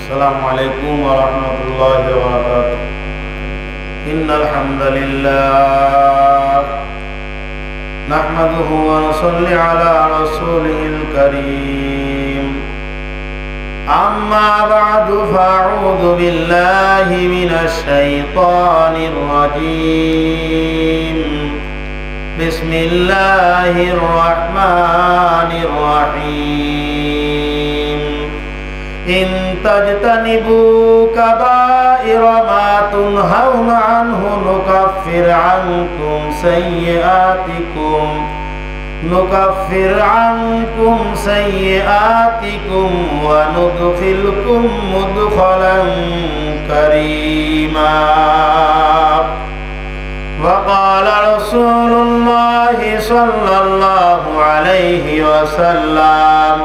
السلام عليكم ورحمة الله وبركاته. إن الحمد لله نحمده ونصلي على رسوله الكريم. أما بعد فأعوذ بالله من الشيطان الرجيم. بسم الله الرحمن الرحيم. إن تجتنبوا كبائر ما تنهون عنه نكفر عنكم سيئاتكم وندخلكم مدخلا كريما. وقال رسول الله صلى الله عليه وسلم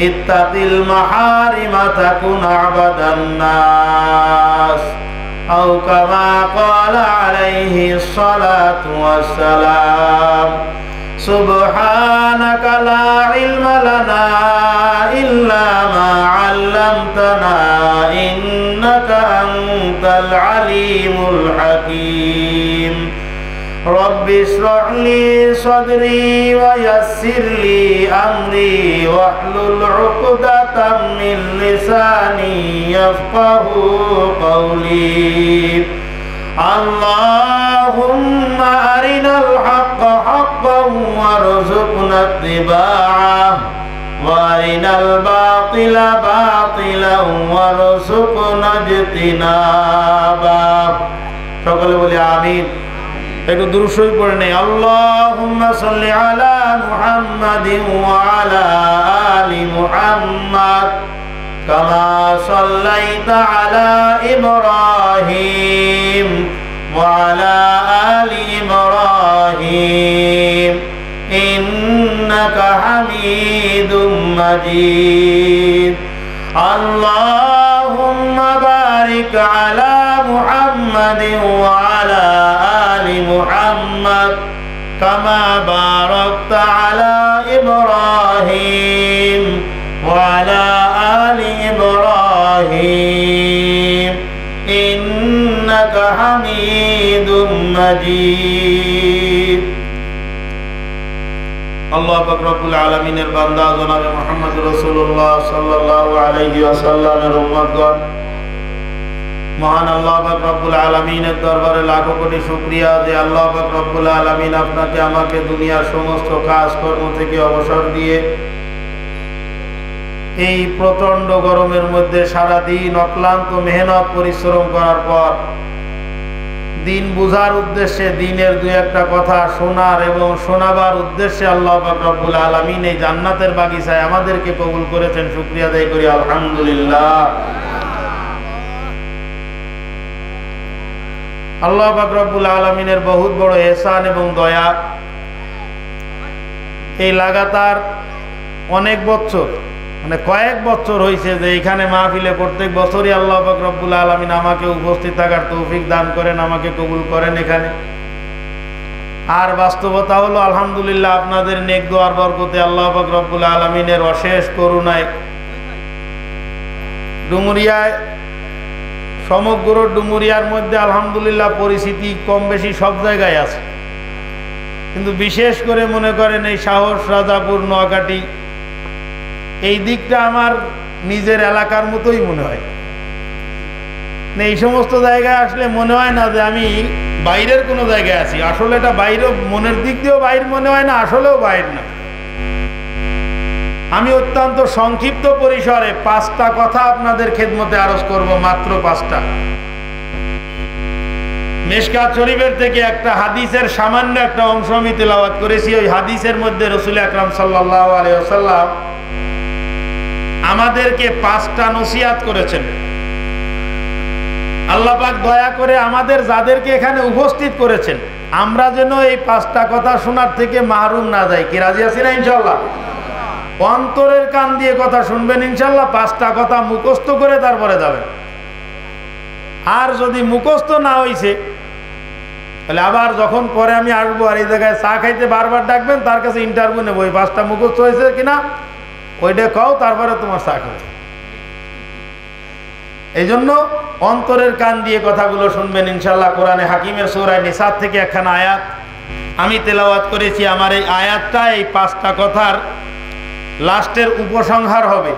اتق المحارم تكن أعبد الناس، أو كما قال عليه الصلاة والسلام. سبحانك لا علم لنا إلا ما علمتنا إنك أنت العليم الحكيم. رب اشرح لي صدري ويسر لي أمري واحلل عقدة من لساني يفقه قولي. اللهم أرنا الحق حقا وارزقنا اتباعه وأرنا الباطل باطلا وارزقنا اجتنابه. সকলে বলি আমিন। একটু দুরূদ শরীফ পড়ে নেই। আল্লাহুম্মা সাল্লি আলা মুহাম্মাদিন ওয়া আলা আলি মুহাম্মাদ কামা সাল্লাইতা আলা ইব্রাহিম ওয়া আলা আলি ইব্রাহিম ইন্নাকা হামিদুম মাজিদ। আল্লাহুম্মা বারিক আলা মুহাম্মাদিন ওয়া আলা محمد كما باركت على إبراهيم وعلى آل إبراهيم إنك حميد مجيد. الله পাক রব্বুল আলামিনের বান্দা জনাবে মুহাম্মদ রাসূলুল্লাহ সাল্লাল্লাহু আলাইহি ওয়াসাল্লামের উম্মতগণ, মহান আল্লাহ পাক রব্বুল আলামিনের দরবারে লাখো কোটি শুকরিয়া যে আল্লাহ পাক রব্বুল আলামিন আপনাকে আমাকে দুনিয়ার সমস্ত কাজকর্ম থেকে অবসর দিয়ে এই প্রচণ্ড গরমের মধ্যে সারাদিন অক্লান্ত মেহনত পরিশ্রম করার পর দিন বুঝার উদ্দেশ্যে দিনের দুই একটা কথা শোনার এবং শোনাবার উদ্দেশ্যে আল্লাহ পাক রব্বুল আলামিন এই জান্নাতের বাগিচায় আমাদেরকে কবুল করেছেন। শুকরিয়া আদায় করি আলহামদুলিল্লাহ। আল্লাহ পাক রব্বুল আলামিনের বহুত বড় ইহসান এবং দয়া। এই লাগাতার অনেক বছর কয়েক বছর হয়েছে যে এখানে মাহফিলে প্রত্যেক বছরই আল্লাহ পাক রব্বুল আলামিন আমাকে উপস্থিত থাকার তৌফিক দান করেন, আমাকে কবুল করেন এখানে। আর বাস্তবতা হলো আলহামদুলিল্লাহ আপনাদের নেক দোয়ার বরকতে আল্লাহ পাক রব্বুল আলামিনের অশেষ করুণায় ডুমুরিয়ায়, সমগ্র ডুমুরিয়ার মধ্যে আলহামদুলিল্লাহ পরিস্থিতি কম বেশি সব জায়গায় আছে, কিন্তু বিশেষ করে মনে করেন এই সাহস, রাজাপুর, নোয়াকাটি এই দিকটা আমার নিজের এলাকার মতোই মনে হয়। এই সমস্ত জায়গায় আসলে মনে হয় না যে আমি বাইরের কোনো জায়গায় আছি। আসলে এটা বাইরে, মনের দিক দিয়েও বাইর মনে হয় না, আসলেও বাইর না। আমি অত্যন্ত সংক্ষিপ্ত পরিসরে 5টা কথা আপনাদের খেদমতে আরজ করব, মাত্র 5টা। মিশকাত শরীফের থেকে একটা হাদিসের সামান্য একটা অংশ আমি তেলাওয়াত করেছি। ওই হাদিসের মধ্যে রাসূল আকরাম সাল্লাল্লাহু আলাইহি ওয়াসাল্লাম আমাদেরকে 5টা নসিহত করেছেন। আল্লাহ পাক দয়া করে আমাদের যাদেরকে এখানে উপস্থিত করেছেন আমরা যেন এই 5টা কথা শোনার থেকে মাহরুম না যাই। কি রাজি আছি না ইনশাআল্লাহ? অন্তরের কান দিয়ে কথা শুনবেন ইনশাআল্লাহ। 5টা কথা মুখস্থ করে তারপরে যাবেন। আর যদি মুখস্থ না হইছে তাহলে আবার যখন পরে আমি আসবো আর এই জায়গায় চা খাইতে বারবার ডাকবেন, তার কাছে ইন্টারভিউ নেবো ওই 5টা মুখস্থ হয়েছে কিনা ওইটা কও, তারপরে তোমার চা খাবে। এই জন্য অন্তরের কান দিয়ে কথাগুলো শুনবেন ইনশাল্লাহ। কোরআনে হাকিমের সূরা নিসা থেকে একখানা আয়াত আমি তেলাওয়াত করেছি। আমার এই আয়াতটা এই 5টা কথার লাস্টের উপসংহার হবে।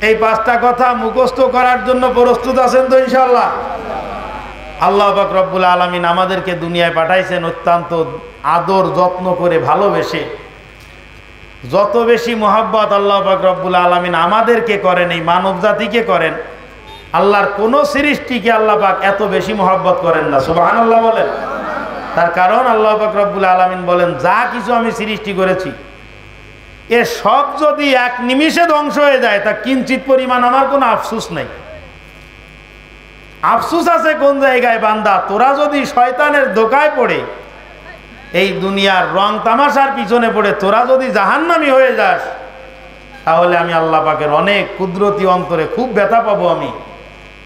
এই 5টা কথা মুখস্থ করার জন্য প্রস্তুত আছেন তো ইনশাল্লাহ? আল্লাহ পাক রব্বুল আলামিন আমাদেরকে দুনিয়ায় পাঠাইছেন অত্যন্ত আদর যত্ন করে ভালোবেসে। যত বেশি মহব্বত আল্লাহ পাক রব্বুল আলামিন আমাদেরকে করেন, এই মানব জাতিকে করেন, আল্লাহর কোন সৃষ্টিকে আল্লাহ পাক এত বেশি মহব্বত করেন না। সুবহানাল্লাহ বলেন। তার কারণ আল্লাহ পাক রব্বুল আলামিন বলেন, যা কিছু আমি সৃষ্টি করেছি এ সব যদি এক নিমিষে ধ্বংস হয়ে যায় তা কিঞ্চিত পরিমাণ আমার কোনো আফসোস নেই। আফসোস আছে কোন জায়গায়? বান্দা, তোরা যদি শয়তানের ধোঁকায় পড়ে এই দুনিয়ার রং তামাশার পিছনে পড়ে তোরা যদি জাহান্নামী হয়ে যাস, তাহলে আমি আল্লাহ পাকের অনেক কুদরতি অন্তরে খুব ব্যথা পাবো আমি।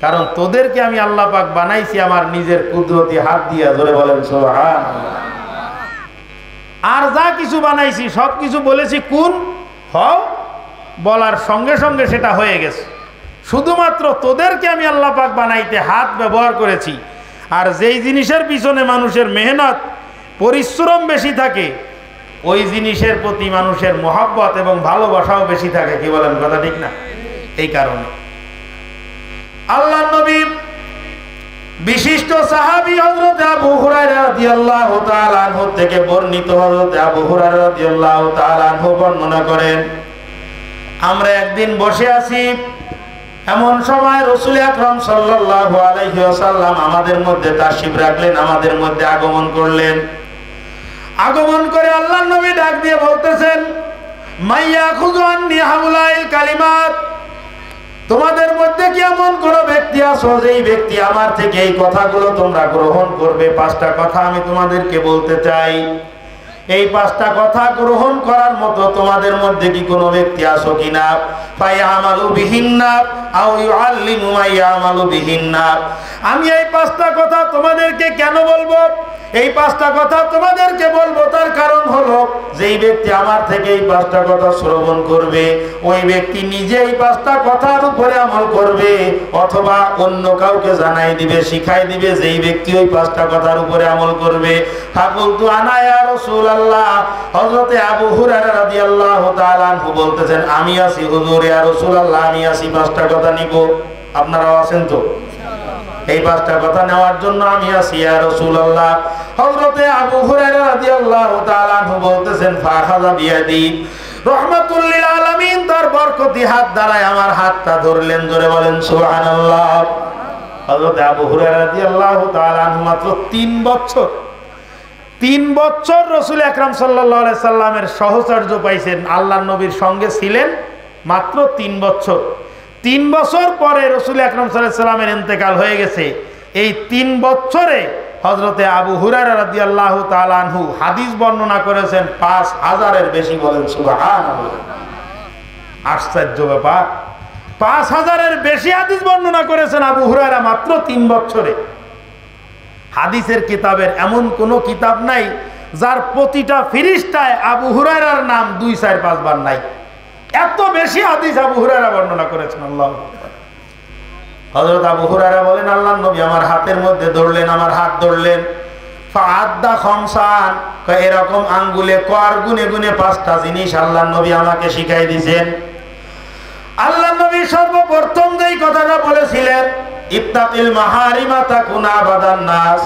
কারণ তোদেরকে আমি আল্লাহ পাক বানাইছি আমার নিজের কুদরতি হাত দিয়া। ধরে বলেন সুবহানাল্লাহ। আর যা কিছু বানাইছি সব কিছু বলেছি কুন হও, বলার সঙ্গে সঙ্গে সেটা হয়ে গেছে। শুধুমাত্র তোদেরকে আমি আল্লাহ পাক বানাইতে হাত ব্যবহার করেছি। আর যেই জিনিসের পিছনে মানুষের মেহনত পরিশ্রম বেশি থাকে ওই জিনিসের প্রতি মানুষের মহব্বত এবং ভালোবাসাও বেশি থাকে। কি বলেন, কথা ঠিক না? এই কারণে আল্লাহর নবী বিশিষ্ট সাহাবী হযরত আবু হুরায়রা রাদিয়াল্লাহু তাআলা আনহু থেকে বর্ণিত, হযরত আবু হুরায়রা রাদিয়াল্লাহু তাআলা আনহু বর্ণনা করেন, আমরা একদিন বসে আছি, এমন সময় রাসূল আকরাম সাল্লাল্লাহু আলাইহি ওয়াসাল্লাম আমাদের মধ্যে তাশরিফ রাখলেন, আমাদের মধ্যে আগমন করলেন। আগমন করে আল্লাহর নবী ডাক দিয়ে বলতেছেন, মাইয়া খুযু আন্নি হাউলাইল কালিমাত, তোমাদের মধ্যে কি এমন কোন ব্যক্তি আছো যেই ব্যক্তি আমার থেকে এই কথাগুলো তোমরা গ্রহণ করবে? 5টা কথা আমি তোমাদেরকে বলতে চাই। এই 5টা কথা গ্রহণ করার মতো তোমাদের মধ্যে কি কোনো ব্যক্তি আছো কিনা? ফায়ামালু বিহিন্না আও ইউআল্লিমু মাইয়ামালু বিহিন্না। আমি এই 5টা কথা তোমাদেরকে কেন বলবো? এই 5টা কথা তোমাদেরকে বলবো তার কারণ হলো, যেই ব্যক্তি আমার থেকে এই 5টা কথা শ্রবণ করবে ওই ব্যক্তি নিজে এই 5টা কথার উপরে আমল করবে, অথবা অন্য কাউকে জানাই দিবে, শিখাই দিবে, যেই ব্যক্তি ওই 5টা কথার উপরে আমল করবে। ফাকুলতু আনা ইয়া রাসূলুল্লাহ, হযরতে আবু হুরায়রা রাদিয়াল্লাহু তাআলা আনহু বলতেছেন, আমি আছি হুজুর, ইয়া রাসূলুল্লাহ, আমি আছি 5টা কথা নিব। আপনারাও আছেন তো? এই 5টা কথা নেওয়ার জন্য আমি আছি ইয়া রাসূলুল্লাহ। হযরতে আবু হুরায়রা রাদিয়াল্লাহু তাআলা আনহু বলতেছেন, ফাখাযা বিয়াদি, রাহমাতুল লিল আলামিন তার বরকতি হাত দ্বারা আমার হাতটা ধরলেন। জোরে বলেন সুবহানাল্লাহ। হযরতে আবু হুরায়রা রাদিয়াল্লাহু তাআলা আনহু মাত্র 3 বছর রাসূল আকরাম সাল্লাল্লাহু আলাইহি সাল্লামের সহচর্য পাইছেন, আল্লাহর নবীর সঙ্গে ছিলেন মাত্র 3 বছর। 3 বছর পরে রাসূল আকরাম সাল্লাল্লাহু আলাইহি সাল্লামের ইন্তেকাল হয়ে গেছে। এই 3 বছরে হযরতে আবু হুরায়রা রাদিয়াল্লাহু তাআলা আনহু হাদিস বর্ণনা করেছেন 5000-এর বেশি। বলেন সুবহানাল্লাহ। আশ্চর্য ব্যাপার, 5000-এর বেশি হাদিস বর্ণনা করেছেন আবু হুরায়রা মাত্র 3 বছরে। হাদিসের কিতাবের এমন কোনো কিতাব নাই যার প্রতিটা ফিরিস্তায় আবু হুরায়রার নাম 2-4-5 বার নাই। এত বেশি হাদিস আবু হুরায়রা বর্ণনা করেছেন। আল্লাহু আকবার। হযরত আবু হুরায়রা বলেন, আল্লাহর নবী আমার হাতের মধ্যে ধরলেন, আমার হাত ধরলেন, ফাআদ্দা খামসান, এরকম আঙ্গুলে কর গুনে গুনে 5টা জিনিস আল্লাহর নবী আমাকে শিখাই দিয়েছেন। আল্লাহর নবী সর্বপ্রথম যেই কথাটা বলেছিলেন, ইত্তাকিল মাহারিমা তাকুনা আবাদান নাস,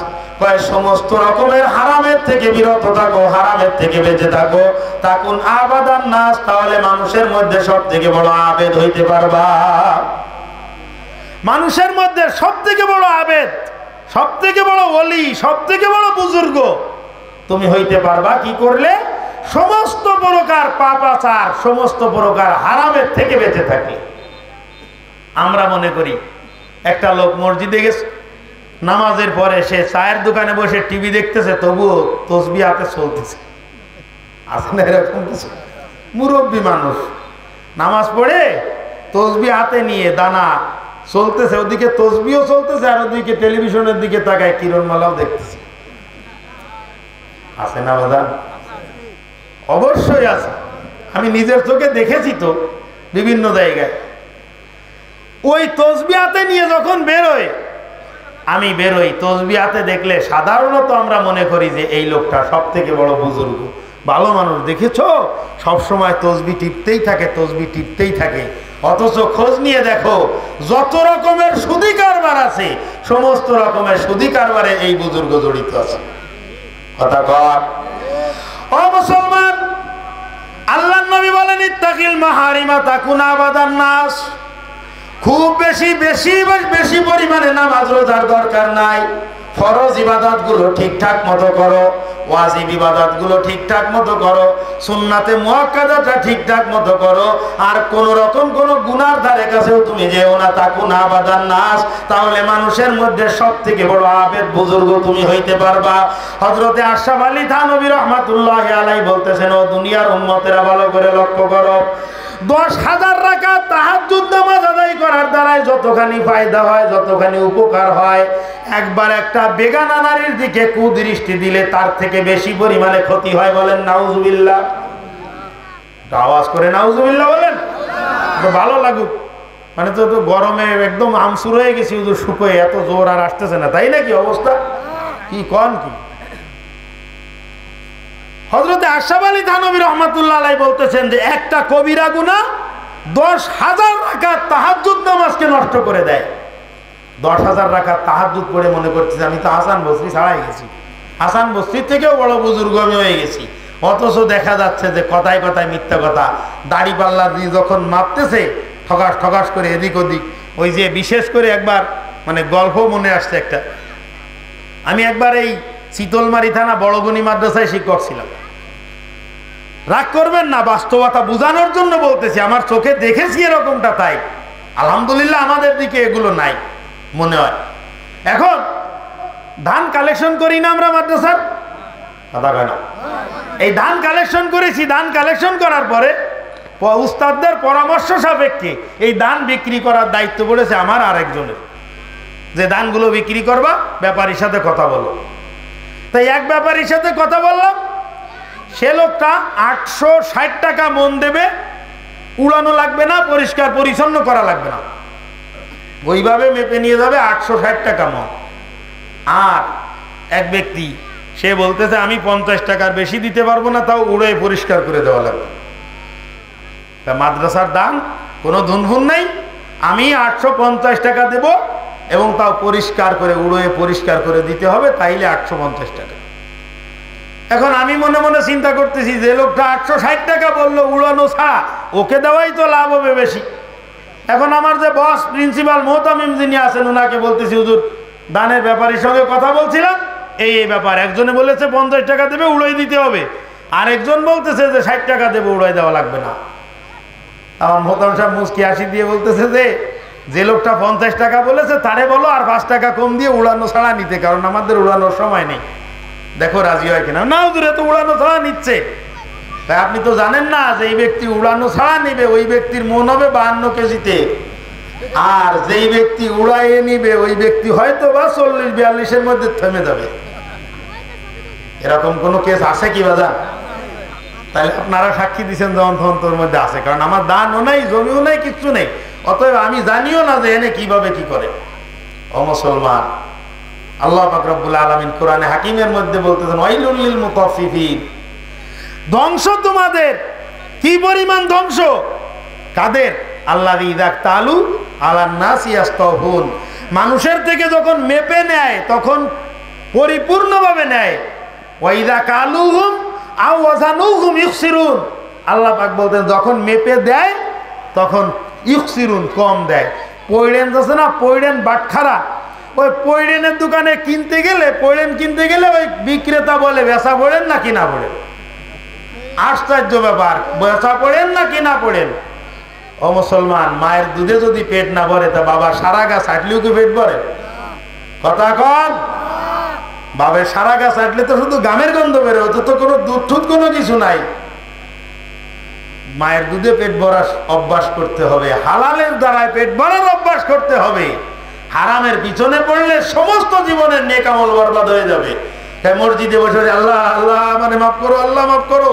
সমস্ত রকমের হারামের থেকে বিরত থাকো, হারামের থেকে বেঁচে থাকো, তাকুন আবাদান নাস, তাহলে মানুষের মধ্যে সবথেকে বড় আবেদ হইতে পারবা। মানুষের মধ্যে সবথেকে বড় আবেদ, সবথেকে বড় ওলি, সবথেকে বড় বুজুর্গ তুমি হইতে পারবা কি করলে? সমস্ত প্রকার পাপাচার, সমস্ত প্রকার হারামের থেকে বেঁচে থাকে। আমরা মনে করি একটা লোক মসজিদে গেছে, নামাজের পরে সে চায়ের দোকানে বসে টিভি দেখতেছে, তবুও তসবিহ হাতে চলতেছে। আছে না এরকম কিছু? মুরব্বী মানুষ নামাজ পড়ে তসবিহ হাতে নিয়ে দানা চলতেছে, ওদিকে তসবিহও চলতেছে আর ওদিকে টেলিভিশনের দিকে তাকায় কিরণমালাও দেখতেছে। আছে না বাদান? অবশ্যই আছে। আমি নিজের চোখে দেখেছি তো বিভিন্ন জায়গায়। ওই তসবি হাতে নিয়ে যখন বেরোয়, আমি বেরোই, তসবি হাতে দেখলে সাধারণত আমরা মনে করি যে এই লোকটা সব থেকে বড় বুজুর্গ, ভালো মানুষ, দেখেছো সবসময় তসবি টিপতেই থাকে, তসবি টিপতেই থাকে। অথচ খোঁজ নিয়ে দেখো যত রকমের সুদী কারবার আছে, সমস্ত রকমের সুদী কারবারে এই বুজুর্গ জড়িত আছে। কথা কর ও মুসলমান, আল্লাহর নবী বলেন ইত্তাকিল মাহারিমা তাকুন আবাদান নাস। খুব বেশি বেশি বেশি পরিমাণে নামাজ রোজার দরকার নাই। ফরজ ইবাদত গুলো ঠিকঠাক মতো করো, ওয়াজিব ইবাদত গুলো ঠিকঠাক মতো করো, সুন্নাতে মুআক্কাদাটা ঠিকঠাক মতো করো, আর কোন রকম কোন গুনার ধারে কাছেও তুমি যেও না। তাকুন আবাদান নাস, তাহলে মানুষের মধ্যে সবথেকে বড় আবেদ বুজুর্গ তুমি হইতে পারবা। হযরতে আশরাফ আলী থানভী রাহমাতুল্লাহি আলাইহি বলতেছেন, ও দুনিয়ার উম্মতেরা ভালো করে লক্ষ্য করো, 10,000 রাকাত তাহাজ্জুদ নামাজ আদায় করার দ্বারাই যতখানি ফায়দা হয়, যতখানি উপকার হয়, একবার একটা বেগানা নারীর দিকে কুদৃষ্টি দিলে তার থেকে বেশি পরিমাণে ক্ষতি হয়। বলেন নাউজুবিল্লাহ। আওয়াজ করে নাউজুবিল্লাহ বলেন, ভালো লাগুক। মানে তো গরমে একদম আমসুর হয়ে গেছি, শুকোয় এত জোর আর আসতেছে না, তাই নাকি অবস্থা? কি কন কি? হযরতে আশরাফ আলী থানভী রাহমাতুল্লাহ আলাইহি বলতেছেন যে একটা কবিরা গুনাহ 10,000 রাকাত তাহাজ্জুদ নামাজকে নষ্ট করে দেয়। 10,000 রাকাত তাহাজ্জুদ পড়ে মনে করতেছে আমি তো হাসান বসরি ছাড়াই গেছি, হাসান বসরির থেকেও বড় বুজুর্গ আমি হয়ে গেছি। অথচ দেখা যাচ্ছে যে কথায় কথায় মিথ্যা কথা, দাড়ি পাল্লা দিয়ে যখন মাপতেছে ঠগাস ঠগাস করে এদিক ওদিক। ওই যে বিশেষ করে একবার মানে গল্প মনে আসছে একটা, আমি একবার এই শীতলমারি থানা বড়গনি মাদ্রাসায় শিক্ষক ছিলাম। রাগ করবেন না, বাস্তবতা বোঝানোর জন্য বলতেছি, আমার চোখে দেখেছি এরকমটা, তাই আলহামদুলিল্লাহ আমাদের দিকে এগুলো নাই মনে হয়। এখন ধান কালেকশন করি না আমরা মাদ্রাসার, এই ধান কালেকশন করেছি। ধান কালেকশন করার পরে উস্তাদদের পরামর্শ সাপেক্ষে এই ধান বিক্রি করার দায়িত্ব পড়েছে আমার আরেকজনের, যে ধানগুলো বিক্রি করবা ব্যাপারীর সাথে কথা বলো। তাই এক ব্যাপারীর সাথে কথা বললাম, সে লোকটা 860 টাকা মন দেবে, উড়ানো লাগবে না, পরিষ্কার পরিচ্ছন্ন করা লাগবে না, ওইভাবে মেপে নিয়ে যাবে 860 টাকা মন। আর এক ব্যক্তি সে বলতেছে আমি 50 টাকার বেশি দিতে পারবো না, তাও উড়ে পরিষ্কার করে দেওয়া লাগবে। তা মাদ্রাসার দান কোনো ধুনভুন নাই, আমি 850 টাকা দেব এবং তাও পরিষ্কার করে উড়ে পরিষ্কার করে দিতে হবে, তাইলে 850 টাকা। এখন আমি মনে মনে চিন্তা করতেছি, যে লোকটা 860 টাকা বললো উড়ানো ছাড়া, ওকে দেওয়াই তো লাভ হবে বেশি। এখন আমার যে বস প্রিন্সিপাল মোহতামিম যিনি আছেন, ওনাকে বলতেছি হুজুর দানের ব্যাপারীর সঙ্গে কথা বলছিলাম, এই ব্যাপার। একজনে বলেছে 50 টাকা দেবে, উড়াই দিতে হবে, আরেকজন বলতেছে যে 60 টাকা দেবে, উড়াই দেওয়া লাগবে না। আমার মোহতামিম সাহেব মুস্কি হাসি দিয়ে বলতেছে যে লোকটা 50 টাকা বলেছে তারে বলো আর 5 টাকা কম দিয়ে উড়ানো ছাড়া নিতে, কারণ আমাদের উড়ানোর সময় নেই, দেখো রাজি হয় কিনা। না হুজুর, তো উড়ানো ছাড়া নিচ্ছে। তাই আপনি তো জানেন না যে এই ব্যক্তি উড়ানো ছাড়া নিবে, ওই ব্যক্তির মন হবে 52 কেজিতে, আর যেই ব্যক্তি উড়াইয়ে নিবে ওই ব্যক্তি হয়তো বা 40-42-এর মধ্যে থেমে যাবে। এরকম কোন কেস আছে কি বাজার? তাহলে আপনারা সাক্ষী দিচ্ছেন যে অন্তর মধ্যে আছে, কারণ আমার দানও নাই, জমিও নাই, কিচ্ছু নেই, অতএব আমি জানিও না যে এনে কিভাবে কি করে। ও মুসলমান, আল্লাহ পাক রব্বুল আলামিন কোরআনে হাকিমের মধ্যে বলতেছেন ওয়াইলুল লিল মুতাফফিফিন, ধ্বংস তোমাদের। কি পরিমাণ ধ্বংস? কাদের? আল্লাযী ইযা তালু আলান নাসি ইয়াস্তাহুন, মানুষের থেকে যখন মেপে নেয় তখন পরিপূর্ণভাবে নেয়। ওয়া ইযা কালুহুম আও ওয়াজানুহুম ইখসিরুন, আল্লাহ পাক বলতেন যখন মেপে দেয় তখন ইখসিরুন, কম দেয়। পয়ড়েন আছে না, পয়ড়েন বাটখারা, ওই পয়ড়েনের দোকানে কিনতে গেলে, পয়ড়েন কিনতে গেলে ওই বিক্রেতা বলে বেচা পড়েন না কিনা পড়েন। আশ্চর্য ব্যাপার, বেচা পড়েন না কিনা পড়েন। ও মুসলমান, মায়ের দুধে যদি পেট না ভরে তা বাবার সারা গাছ আটলেও কি পেট ভরে? কথা কন। বাবার সারা গাছ আটলে তো শুধু গামের গন্ধ বেরো, তো কোনো দুধ টুধ কোনো কিছু নাই। মায়ের দুধে পেট ভরার অভ্যাস করতে হবে, হালালের দ্বারায় পেট ভরার অভ্যাস করতে হবে। হারামের পিছনে পড়লে সমস্ত জীবনের নেক আমল বরবাদ হয়ে যাবে। মসজিদে বসে আল্লাহ আল্লাহ মানে মাফ করো, আল্লাহ মাফ করো,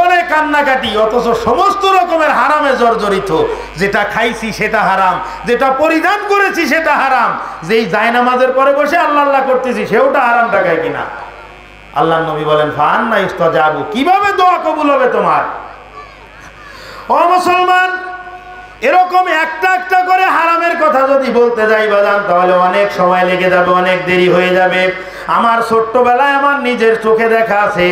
অনেক কান্নাকাটি, অথচ সমস্ত রকমের হারামে জর্জরিত। যেটা খাইছি সেটা হারাম, যেটা পরিধান করেছি সেটা হারাম, যেই জায়নামাজের পরে বসে আল্লাহ আল্লাহ করতেছি সেওটা হারাম টাকায় কিনা। আল্লাহ নবী বলেন ফান্না ইস্তাজাবু, কিভাবে দোয়া কবুল হবে তোমার? ও মুসলমান, এরকম একটা একটা করে হারামের কথা যদি বলতে যাই বাজান, তাহলে অনেক সময় লেগে যাবে, অনেক দেরি হয়ে যাবে। আমার ছোট্টবেলায় আমার নিজের চোখে দেখা আছে,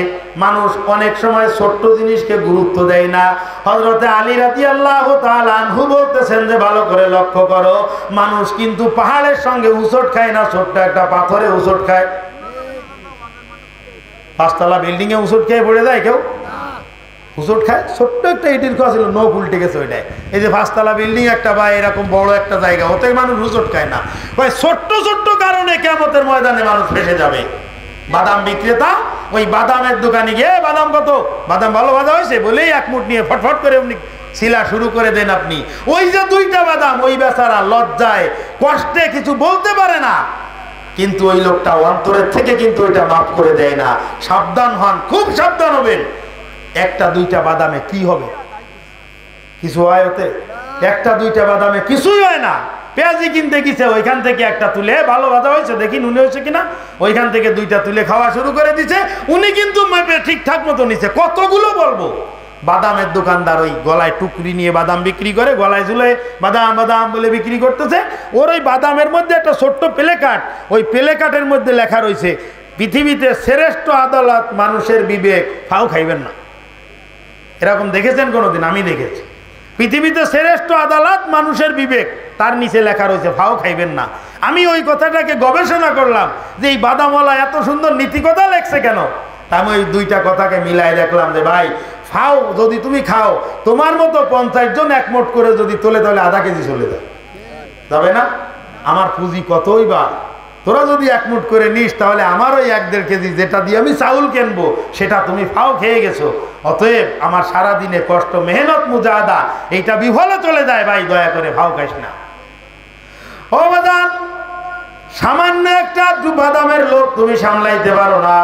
মানুষ অনেক সময় ছোট্ট জিনিসকে গুরুত্ব দেয় না। হযরতে আলী রাদিয়াল্লাহু তাআলা আনহু বলতেছেন যে ভালো করে লক্ষ্য করো, মানুষ কিন্তু পাহাড়ের সঙ্গে উচট খায় না, ছোট্ট একটা পাথরে উচট খায়। 5 তলা বিল্ডিং এ উচট খেয়ে পড়ে যায় কেউ? হুজুর খায়। ছোট্ট একটা ইটির কথা ছিল, নখ উল্টে গেছে ওইটাই। এই যে 5 তলা বিল্ডিং একটা বা এরকম বড় একটা জায়গা, ওতে মানুষ হুজুর খায় না। ওই ছোট্ট ছোট্ট কারণে কিয়ামতের ময়দানে মানুষ ফেসে যাবে। বাদাম বিক্রেতা ওই বাদামের দোকানে গিয়ে বাদাম কত, বাদাম ভালো ভাজা হয়েছে বলেই এক মুঠ নিয়ে ফটফট করে উনি শিলা শুরু করে দেন আপনি। ওই যে 2টা বাদাম, ওই বেচারা লজ্জায় কষ্টে কিছু বলতে পারে না, কিন্তু ওই লোকটা অন্তরের থেকে কিন্তু ওইটা মাফ করে দেয় না। সাবধান হন, খুব সাবধান হবেন। 1টা 2টা বাদামে কি হবে? কিছু হয় ওতে? 1টা 2টা বাদামে কিছুই হয় না। পেঁয়াজি কিনতে গেছে, ওইখান থেকে একটা তুলে ভালো ভাজা হয়েছে দেখি নুনে হয়েছে কিনা, ওইখান থেকে 2টা তুলে খাওয়া শুরু করে দিছে। উনি কিন্তু ঠিকঠাক মতো নিছে। কতগুলো বলবো? বাদামের দোকানদার ওই গলায় টুকরি নিয়ে বাদাম বিক্রি করে, গলায় ঝুলে বাদাম বাদাম বলে বিক্রি করতেছে। ওর ওই বাদামের মধ্যে একটা ছোট্ট প্লেকার্ড, ওই প্লেকার্ডের মধ্যে লেখা রয়েছে পৃথিবীতে শ্রেষ্ঠ আদালত মানুষের বিবেক, ফাও খাইবেন না। এরকম দেখেছেন কোনোদিন? আমি দেখেছি। পৃথিবীতে শ্রেষ্ঠ আদালত মানুষের বিবেক, তার নিচে লেখা রয়েছে ফাও খাইবেন না। আমি ওই কথাটাকে গবেষণা করলাম যে এই বাদামওয়ালা এত সুন্দর নীতি কথা লেখছে কেন। আমি ওই 2টা কথাকে মিলাই দেখলাম যে ভাই, ফাও যদি তুমি খাও, তোমার মতো 50 জন একমোট করে যদি তোলে, তাহলে আধা কেজি চলে যাবে না? আমার পুঁজি কতই বা, তোরা যদি একমুট করে নিস, তাহলে আমার ওই 1-1.5 কেজি যেটা দিয়ে আমি চাউল কিনবো, সেটা তুমি ফাও খেয়ে গেছো। অতএব আমার সারাদিনে কষ্ট, মেহনত, মুজাহাদা এইটা বিফলে চলে যায়। ভাই দয়া করে ফাও খাইস না। ও বাদাম, সামান্য একটা বাদামের লোক তুমি সামলাইতে পারো না।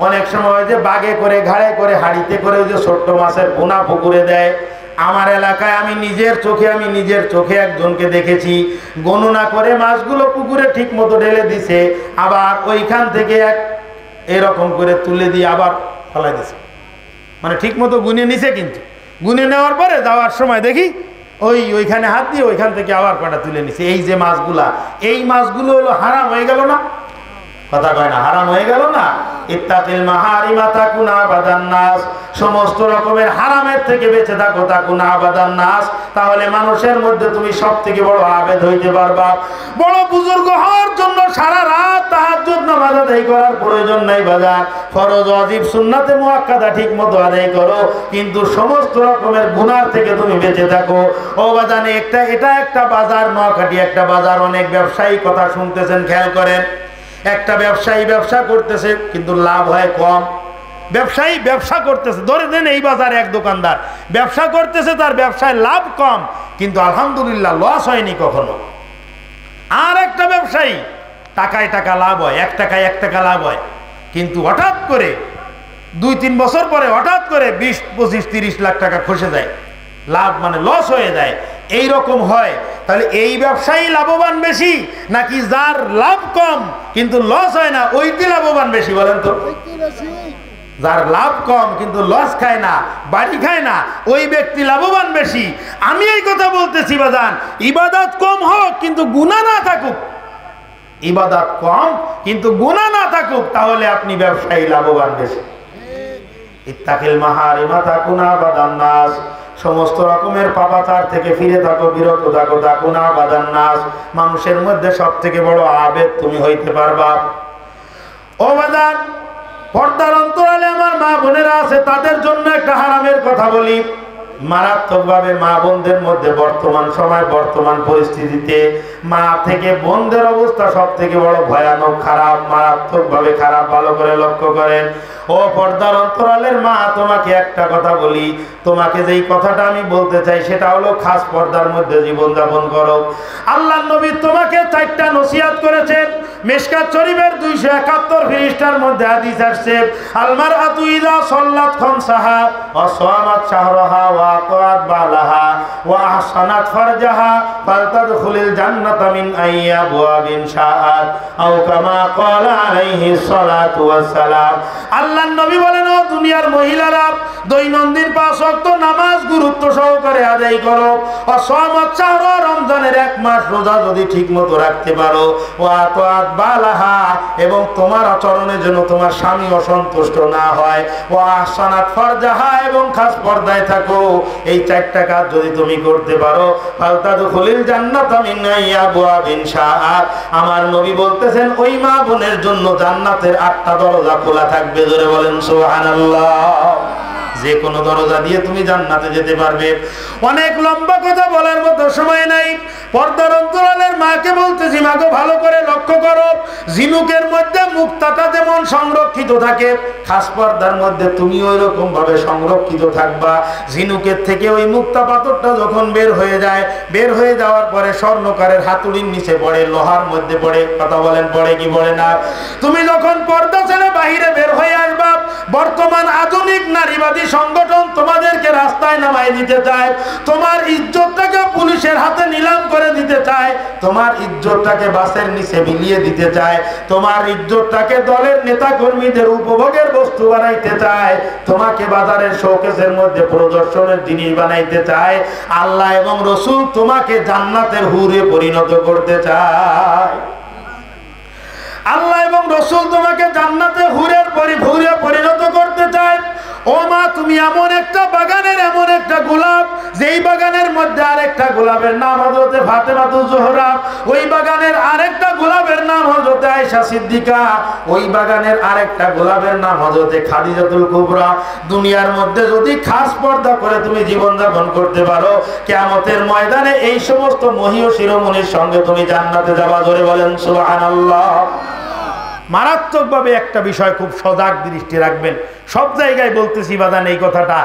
অনেক সময় যে বাগে করে, ঘাড়ে করে, হাড়িতে করে ওই যে ছোট্ট মাছের পোনা পুকুরে দেয়। আমার এলাকায় আমি নিজের চোখে একজনকে দেখেছি, গণনা করে মাছগুলো পুকুরে ঠিক মতো ঢেলে দিছে, আবার ওইখান থেকে এরকম করে তুলে দিয়ে আবার ফেলাই দিছে। মানে ঠিক মতো গুনে নিছে, কিন্তু গুনে নেওয়ার পরে যাওয়ার সময় দেখি ওইখানে হাত দিয়ে ওইখান থেকে আবার কটা তুলে নিছে। এই যে মাছগুলা, এই মাছগুলো হলো হারাম হয়ে গেল না? কথা কয় না, হারাম হয়ে গেল না? ইত্তাকিল মাহারিমা তাকুনা আবাদান নাস, সমস্ত রকমের হারামের থেকে বেঁচে থাকো, তাকুনা আবাদান নাস, তাহলে মানুষের মধ্যে তুমি সবথেকে বড় আবেদ হইতে পারবা। বড় বুজুর্গ হওয়ার জন্য সারা রাত তাহাজ্জুদ নামাজ আদায় করার প্রয়োজন নাই বাজার। ফরজ, ওয়াজিব, সুন্নাতে মুআক্কাদা ঠিক মতো আদায় করো, কিন্তু সমস্ত রকমের গুনাহ থেকে তুমি বেঁচে থাকো। ও বাজানে এটা একটা বাজার, নোয়াখালী একটা বাজার। অনেক ব্যবসায়ী কথা শুনতেছেন, খেয়াল করেন। একটা ব্যবসায়ী ব্যবসা করতেছে কিন্তু লাভ হয় কম। ব্যবসায়ী ব্যবসা করতেছে, ধরে দেন এই বাজারে এক দোকানদার ব্যবসা করতেছে, তার ব্যবসায় লাভ কম, কিন্তু আলহামদুলিল্লাহ লস হয়নি কখনো। আর একটা ব্যবসায়ী টাকায় টাকা লাভ হয়, 1 টাকায় 1 টাকা লাভ হয়, কিন্তু হঠাৎ করে 2-3 বছর পরে হঠাৎ করে 20, 25, 30 লাখ টাকা খসে যায়, লাভ মানে লস হয়ে যায়। এই রকম হয়। তাহলে এই ব্যবসায়ী লাভবান বেশি নাকি যার লাভ কম কিন্তু লস হয় না, ওইটি লাভবান বেশি? বলেন তো। যার লাভ কম কিন্তু লস খায় না, বাড়ি খায় না, ওই ব্যক্তি লাভবান বেশি। আমি এই কথা বলতেছি বাজান, ইবাদত কম হোক কিন্তু গুনাহ না থাকুক, ইবাদত কম কিন্তু গুনাহ না থাকুক, তাহলে আপনি ব্যবসায়ী লাভবান বেশি। ইত্তাকিল মাহারিমা তাকুনা আবাদান নাস, সমস্ত রকমের পাপাচার থেকে ফিরে থাকো, বিরত থাকো, তাকুনা আবাদান নাস, মানুষের মধ্যে সব থেকে বড় আবেদ তুমি হইতে পারবা। ও বাজান, পর্দার অন্তরালে আমার মা বোনেরা আছে, তাদের জন্য একটা হারামের কথা বলি। মারাত্মকভাবে মা বোনদের মধ্যে বর্তমান সময়, বর্তমান পরিস্থিতিতে মা থেকে বোনদের অবস্থা সব থেকে বড় ভয়ানক, খারাপ, মারাত্মকভাবে খারাপ। ভালো করে লক্ষ্য করেন। ও পর্দার অন্তরালের মা, তোমাকে একটা কথা বলি, তোমাকে যেই কথাটা আমি বলতে চাই সেটা হলো খাস পর্দার মধ্যে জীবনযাপন করো। আল্লাহর নবী তোমাকে 4টা নসিহত করেছেন। মিশকাত শরীফের 271 পৃষ্ঠার মধ্যে হাদিস আসছে, আল মারআতু ইযা সাল্লাত খামসাহা ওয়া সামাত শাহরাহা ওয়া আতাআত বালাহা ওয়া আহসানাত ফারজাহা ফালতাদখুলিল জান্নাতা মিন আইয়ি আবওয়াবিন শাআত আও কামা ক্বালা আলাইহিস সালাতু ওয়াস সালাম। আল্লাহর নবী বলেন, ও দুনিয়ার মহিলারা, দৈনন্দিন 5 ওয়াক্ত নামাজ গুরুত্ব সহকারে আদায় করো। ও সামাত শাহরা, রমজানের 1 মাস রোজা যদি ঠিকমতো রাখতে পারো। ও আতাআত বালাহা, এবং তোমার আচরণের জন্য তোমার স্বামী অসন্তুষ্ট না হয়। ও আহসানাত ফারজাহা, এবং খাস পর্দায় থাকো। এই 4টা কাজ যদি তুমি করতে পারো, ফালতাদখুলিল জান্নাতা মিন আইয়ি আবওয়াবিন শাআত, আমার নবী বলতেছেন ওই মা বোনের জন্য জান্নাতের 8টা দরজা খোলা থাকবে। জোরে বলেন সুবহানাল্লাহ। যে কোনো দরজা দিয়ে তুমি জান্নাতে যেতে পারবে। অনেক লম্বা কথা বলার মতো সময় নাই। পর্দার অন্তরালের মাকে বলতেছি, মাকে ভালো করে লক্ষ্য করো, ঝিনুকের মধ্যে মুক্তাটা যেমন সংরক্ষিত থাকে, খাস পর্দার মধ্যে তুমি ওই রকম ভাবে সংরক্ষিত থাকবা। ঝিনুকের থেকে ওই মুক্তা পাথরটা যখন বের হয়ে যায়, বের হয়ে যাওয়ার পরে স্বর্ণকারের হাতুড়ির নিচে পড়ে, লোহার মধ্যে পড়ে। কথা বলেন, পড়ে কি পড়ে না? তুমি যখন পর্দা ছেড়ে বাহিরে বের হয়ে আসবা, বর্তমান আধুনিক নারীবাদী সংগঠন তোমাদেরকে রাস্তায় নামাই দিতে চায়, তোমার ইজ্জতটাকে পুলিশের হাতে নিলাম করে দিতে চায়, তোমার ইজ্জতটাকে বাসের নিচে মিলিয়ে দিতে চায়, তোমার ইজ্জতটাকে দলের নেতা কর্মীদের উপভোগের বস্তু বানাইতে চায়, তোমাকে বাজারের শোকেসের মধ্যে প্রদর্শনের জিনিস বানাইতে চায়। আল্লাহ এবং রসুল তোমাকে জান্নাতের হুরে পরিণত করতে চায়। আল্লাহ এবং রসুল তোমাকে জান্নাতে হুরে পরিণত করতে চায়। ও মা, তুমি এমন একটা বাগানের এমন একটা গোলাপ, যেই বাগানের মধ্যে আরেকটা গোলাপের নাম হযরতে ফাতেমাতুজ জোহরা, ওই বাগানের আরেকটা গোলাপের নাম হযরতে আয়েশা সিদ্দিকা, ওই বাগানের আরেকটা গোলাপের নাম হযরতে খাদিজাতুল কুবরা। দুনিয়ার মধ্যে যদি খাস পর্দা করে তুমি জীবন যাপন করতে পারো, কিয়ামতের ময়দানে এই সমস্ত মহীয় শিরোমণির সঙ্গে তুমি জান্নাতে যাবা। জোরে বলেন সুবহানাল্লাহ। মারাত্মকভাবে একটা বিষয় খুব সজাগ দৃষ্টি রাখবেন। সব জায়গায় বলতেছি বাদান এই কথাটা,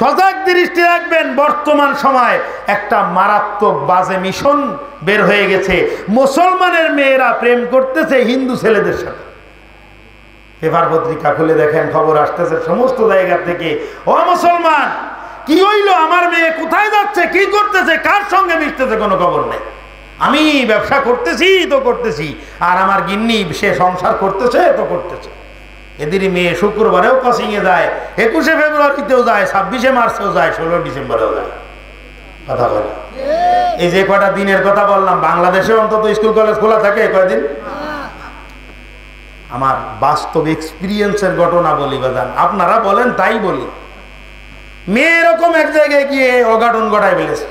সজাগ দৃষ্টি রাখবেন। বর্তমান সময় একটা মারাত্মক বাজে মিশন বের হয়ে গেছে। মুসলমানের মেয়েরা প্রেম করতেছে হিন্দু ছেলেদের সাথে। পেপার পত্রিকা খুলে দেখেন, খবর আসতেছে সমস্ত জায়গা থেকে। ও মুসলমান, কি হইলো? আমার মেয়ে কোথায় যাচ্ছে, কি করতেছে, কার সঙ্গে মিশতেছে, কোনো খবর নেই। আমি ব্যবসা করতেছি তো করতেছি, আর আমার গিন্নি সে সংসার করতেছে তো করতেছে। এদেরই মেয়ে শুক্রবারেও কোচিংয়ে যায়, 21শে ফেব্রুয়ারিতেও যায়, 26শে মার্চেও যায়, 16 ডিসেম্বরেও যায়। কথা বলে, এই যে কটা দিনের কথা বললাম, বাংলাদেশে অন্তত স্কুল কলেজ খোলা থাকে কয়দিন? আমার বাস্তব এক্সপিরিয়েন্সের ঘটনা বলি বাজান, আপনারা বলেন তাই বলি। মেয়ে এরকম এক জায়গায় গিয়ে অঘটন ঘটায় ফেলেছে।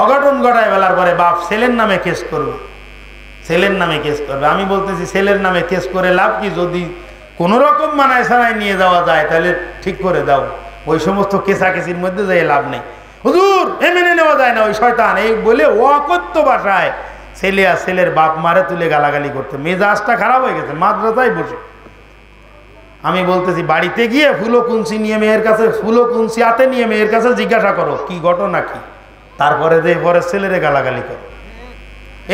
অঘটন ঘটায় ফেলার পরে বাপ ছেলের নামে কেস করবে, ছেলের নামে কেস করবে। আমি বলতেছি ছেলের নামে কেস করে লাভ কি? যদি কোনো রকম মানায় ছাড়াই নিয়ে যাওয়া যায় তাহলে ঠিক করে দাও, ওই সমস্ত কেসাকেসির মধ্যে যাই লাভ নেই। হুজুর এ মেনে নেওয়া যায় না, ওই শয়তান এই বলে অকথ্য ভাষায় ছেলে আর ছেলের বাপ মারে তুলে গালাগালি করতে। মেজাজটা খারাপ হয়ে গেছে মাদ্রাসায় বসে। আমি বলতেছি বাড়িতে গিয়ে ফুলো কুঞ্চি নিয়ে মেয়ের কাছে, ফুলো কুঞ্চি হাতে নিয়ে মেয়ের কাছে জিজ্ঞাসা করো কি ঘটনা কি, তারপরে যে পরে ছেলেরে গালাগালি করো।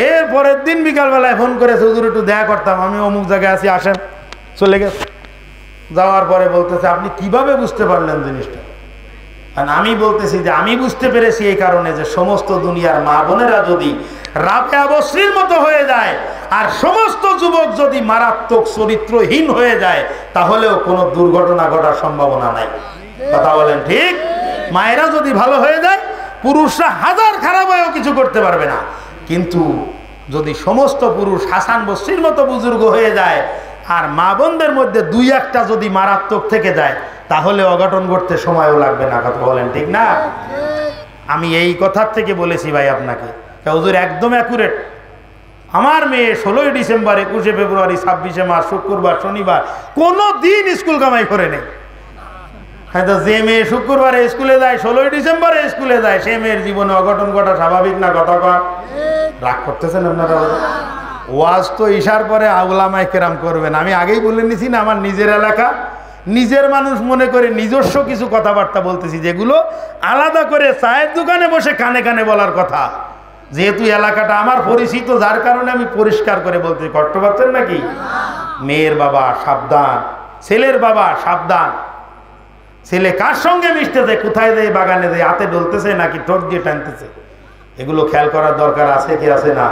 এর পরের দিন বিকালবেলায় ফোন করে হুজুর একটু দেখা করতাম, আমি অমুক জায়গায় আছি, আসেন। চলে গেছে। যাওয়ার পরে বলতেছে আপনি কিভাবে বুঝতে পারলেন জিনিসটা? আর আমি বলতেছি যে আমি বুঝতে পেরেছি এই কারণে যে সমস্ত দুনিয়ার মা বোনেরা যদি রাবেয়া বসরির মতো হয়ে যায়, আর সমস্ত যুবক যদি মারাত্মক চরিত্রহীন হয়ে যায়, তাহলেও কোনো দুর্ঘটনা ঘটার সম্ভাবনা নাই। কথা বলেন ঠিক? মায়েরা যদি ভালো হয়ে যায়, পুরুষরা হাজার খারাপ হয়েও কিছু করতে পারবে না। কিন্তু যদি সমস্ত পুরুষ হাসান বসরির মতো বুজুর্গ হয়ে যায়, আর মা বোনদের মধ্যে 2-1টা যদি মারাত্মক থেকে যায়, তাহলে অঘটন ঘটতে সময়ও লাগবে না। কথা বলেন ঠিক না? আমি এই কথার থেকে বলেছি ভাই আপনাকে, হুজুর একদম অ্যাকুরেট। আমার মেয়ে 16 ডিসেম্বর, 21শে ফেব্রুয়ারি, 26শে মার্চ, শুক্রবার, শনিবার কোনো দিন স্কুল কামাই করে নেই। হয়তো যে মেয়ে শুক্রবারে স্কুলে যায়, 16 ডিসেম্বরে স্কুলে যায়, সে মেয়ের জীবনে অঘটন ঘটা স্বাভাবিক না? কথা কর, রাগ করতেছেন আপনারা? ওয়াজ তো ইশার পরে আউলামায়ে কেরাম করবেন। আমি আগেই বলে নিছি না, আমার নিজের এলাকা, নিজের মানুষ মনে করে নিজস্ব কিছু কথাবার্তা বলতেছি, যেগুলো আলাদা করে চায়ের দোকানে বসে কানে কানে বলার কথা। যেহেতু এলাকাটা আমার পরিচিত, যার কারণে আমি পরিষ্কার করে বলতে, কষ্ট পাচ্ছেন নাকি? মেয়ের বাবা সাবধান, ছেলের বাবা সাবধান। ছেলে কার সঙ্গে মিশতেছে, কোথায় যায়, বাগানে যায়, হাতে ডলতেছে নাকি ঠোঁট দিয়ে টানতেছে, এগুলো খেয়াল করার দরকার আছে কি আছে না?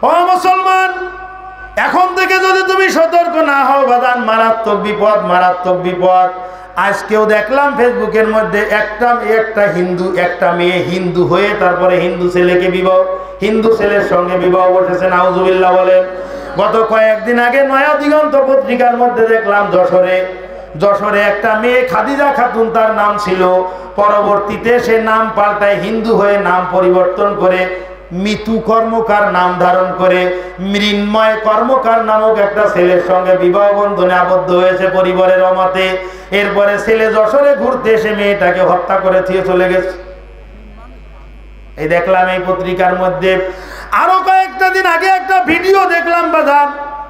ও মুসলমান, এখন থেকে যদি তুমি সতর্ক না হও বাদান, মারাত্মক বিপদ, মারাত্মক বিপদ। আজকেও দেখলাম ফেসবুকের মধ্যে একটা হিন্দু, একটা মেয়ে হিন্দু হয়ে তারপরে হিন্দু ছেলেকে বিবাহ, হিন্দু ছেলের সঙ্গে বিবাহ বসেছে, নাউজুবিল্লাহ বলেন। গত কয়েকদিন আগে নয়া দিগন্ত পত্রিকার মধ্যে দেখলাম যশোরে একটা মেয়ে খাদিজা খাতুন তার নাম ছিল, পরবর্তীতে সে নাম পাল্টায় হিন্দু হয়ে নাম পরিবর্তন করে মিতু কর্মকার নাম ধারণ করে মৃন্ময় কর্মকার নামক একটা ছেলের সঙ্গে বিবাহ বন্ধনে আবদ্ধ হয়েছে পরিবারের অমতে। এরপরে ছেলে যশোরে ঘুরতে এসে মেয়েটাকে হত্যা করে দিয়ে চলে গেছে। এই দেখলাম এই পত্রিকার মধ্যে। আরো কয়েকটা দিন আগে একটা ভিডিও দেখলাম বাজার,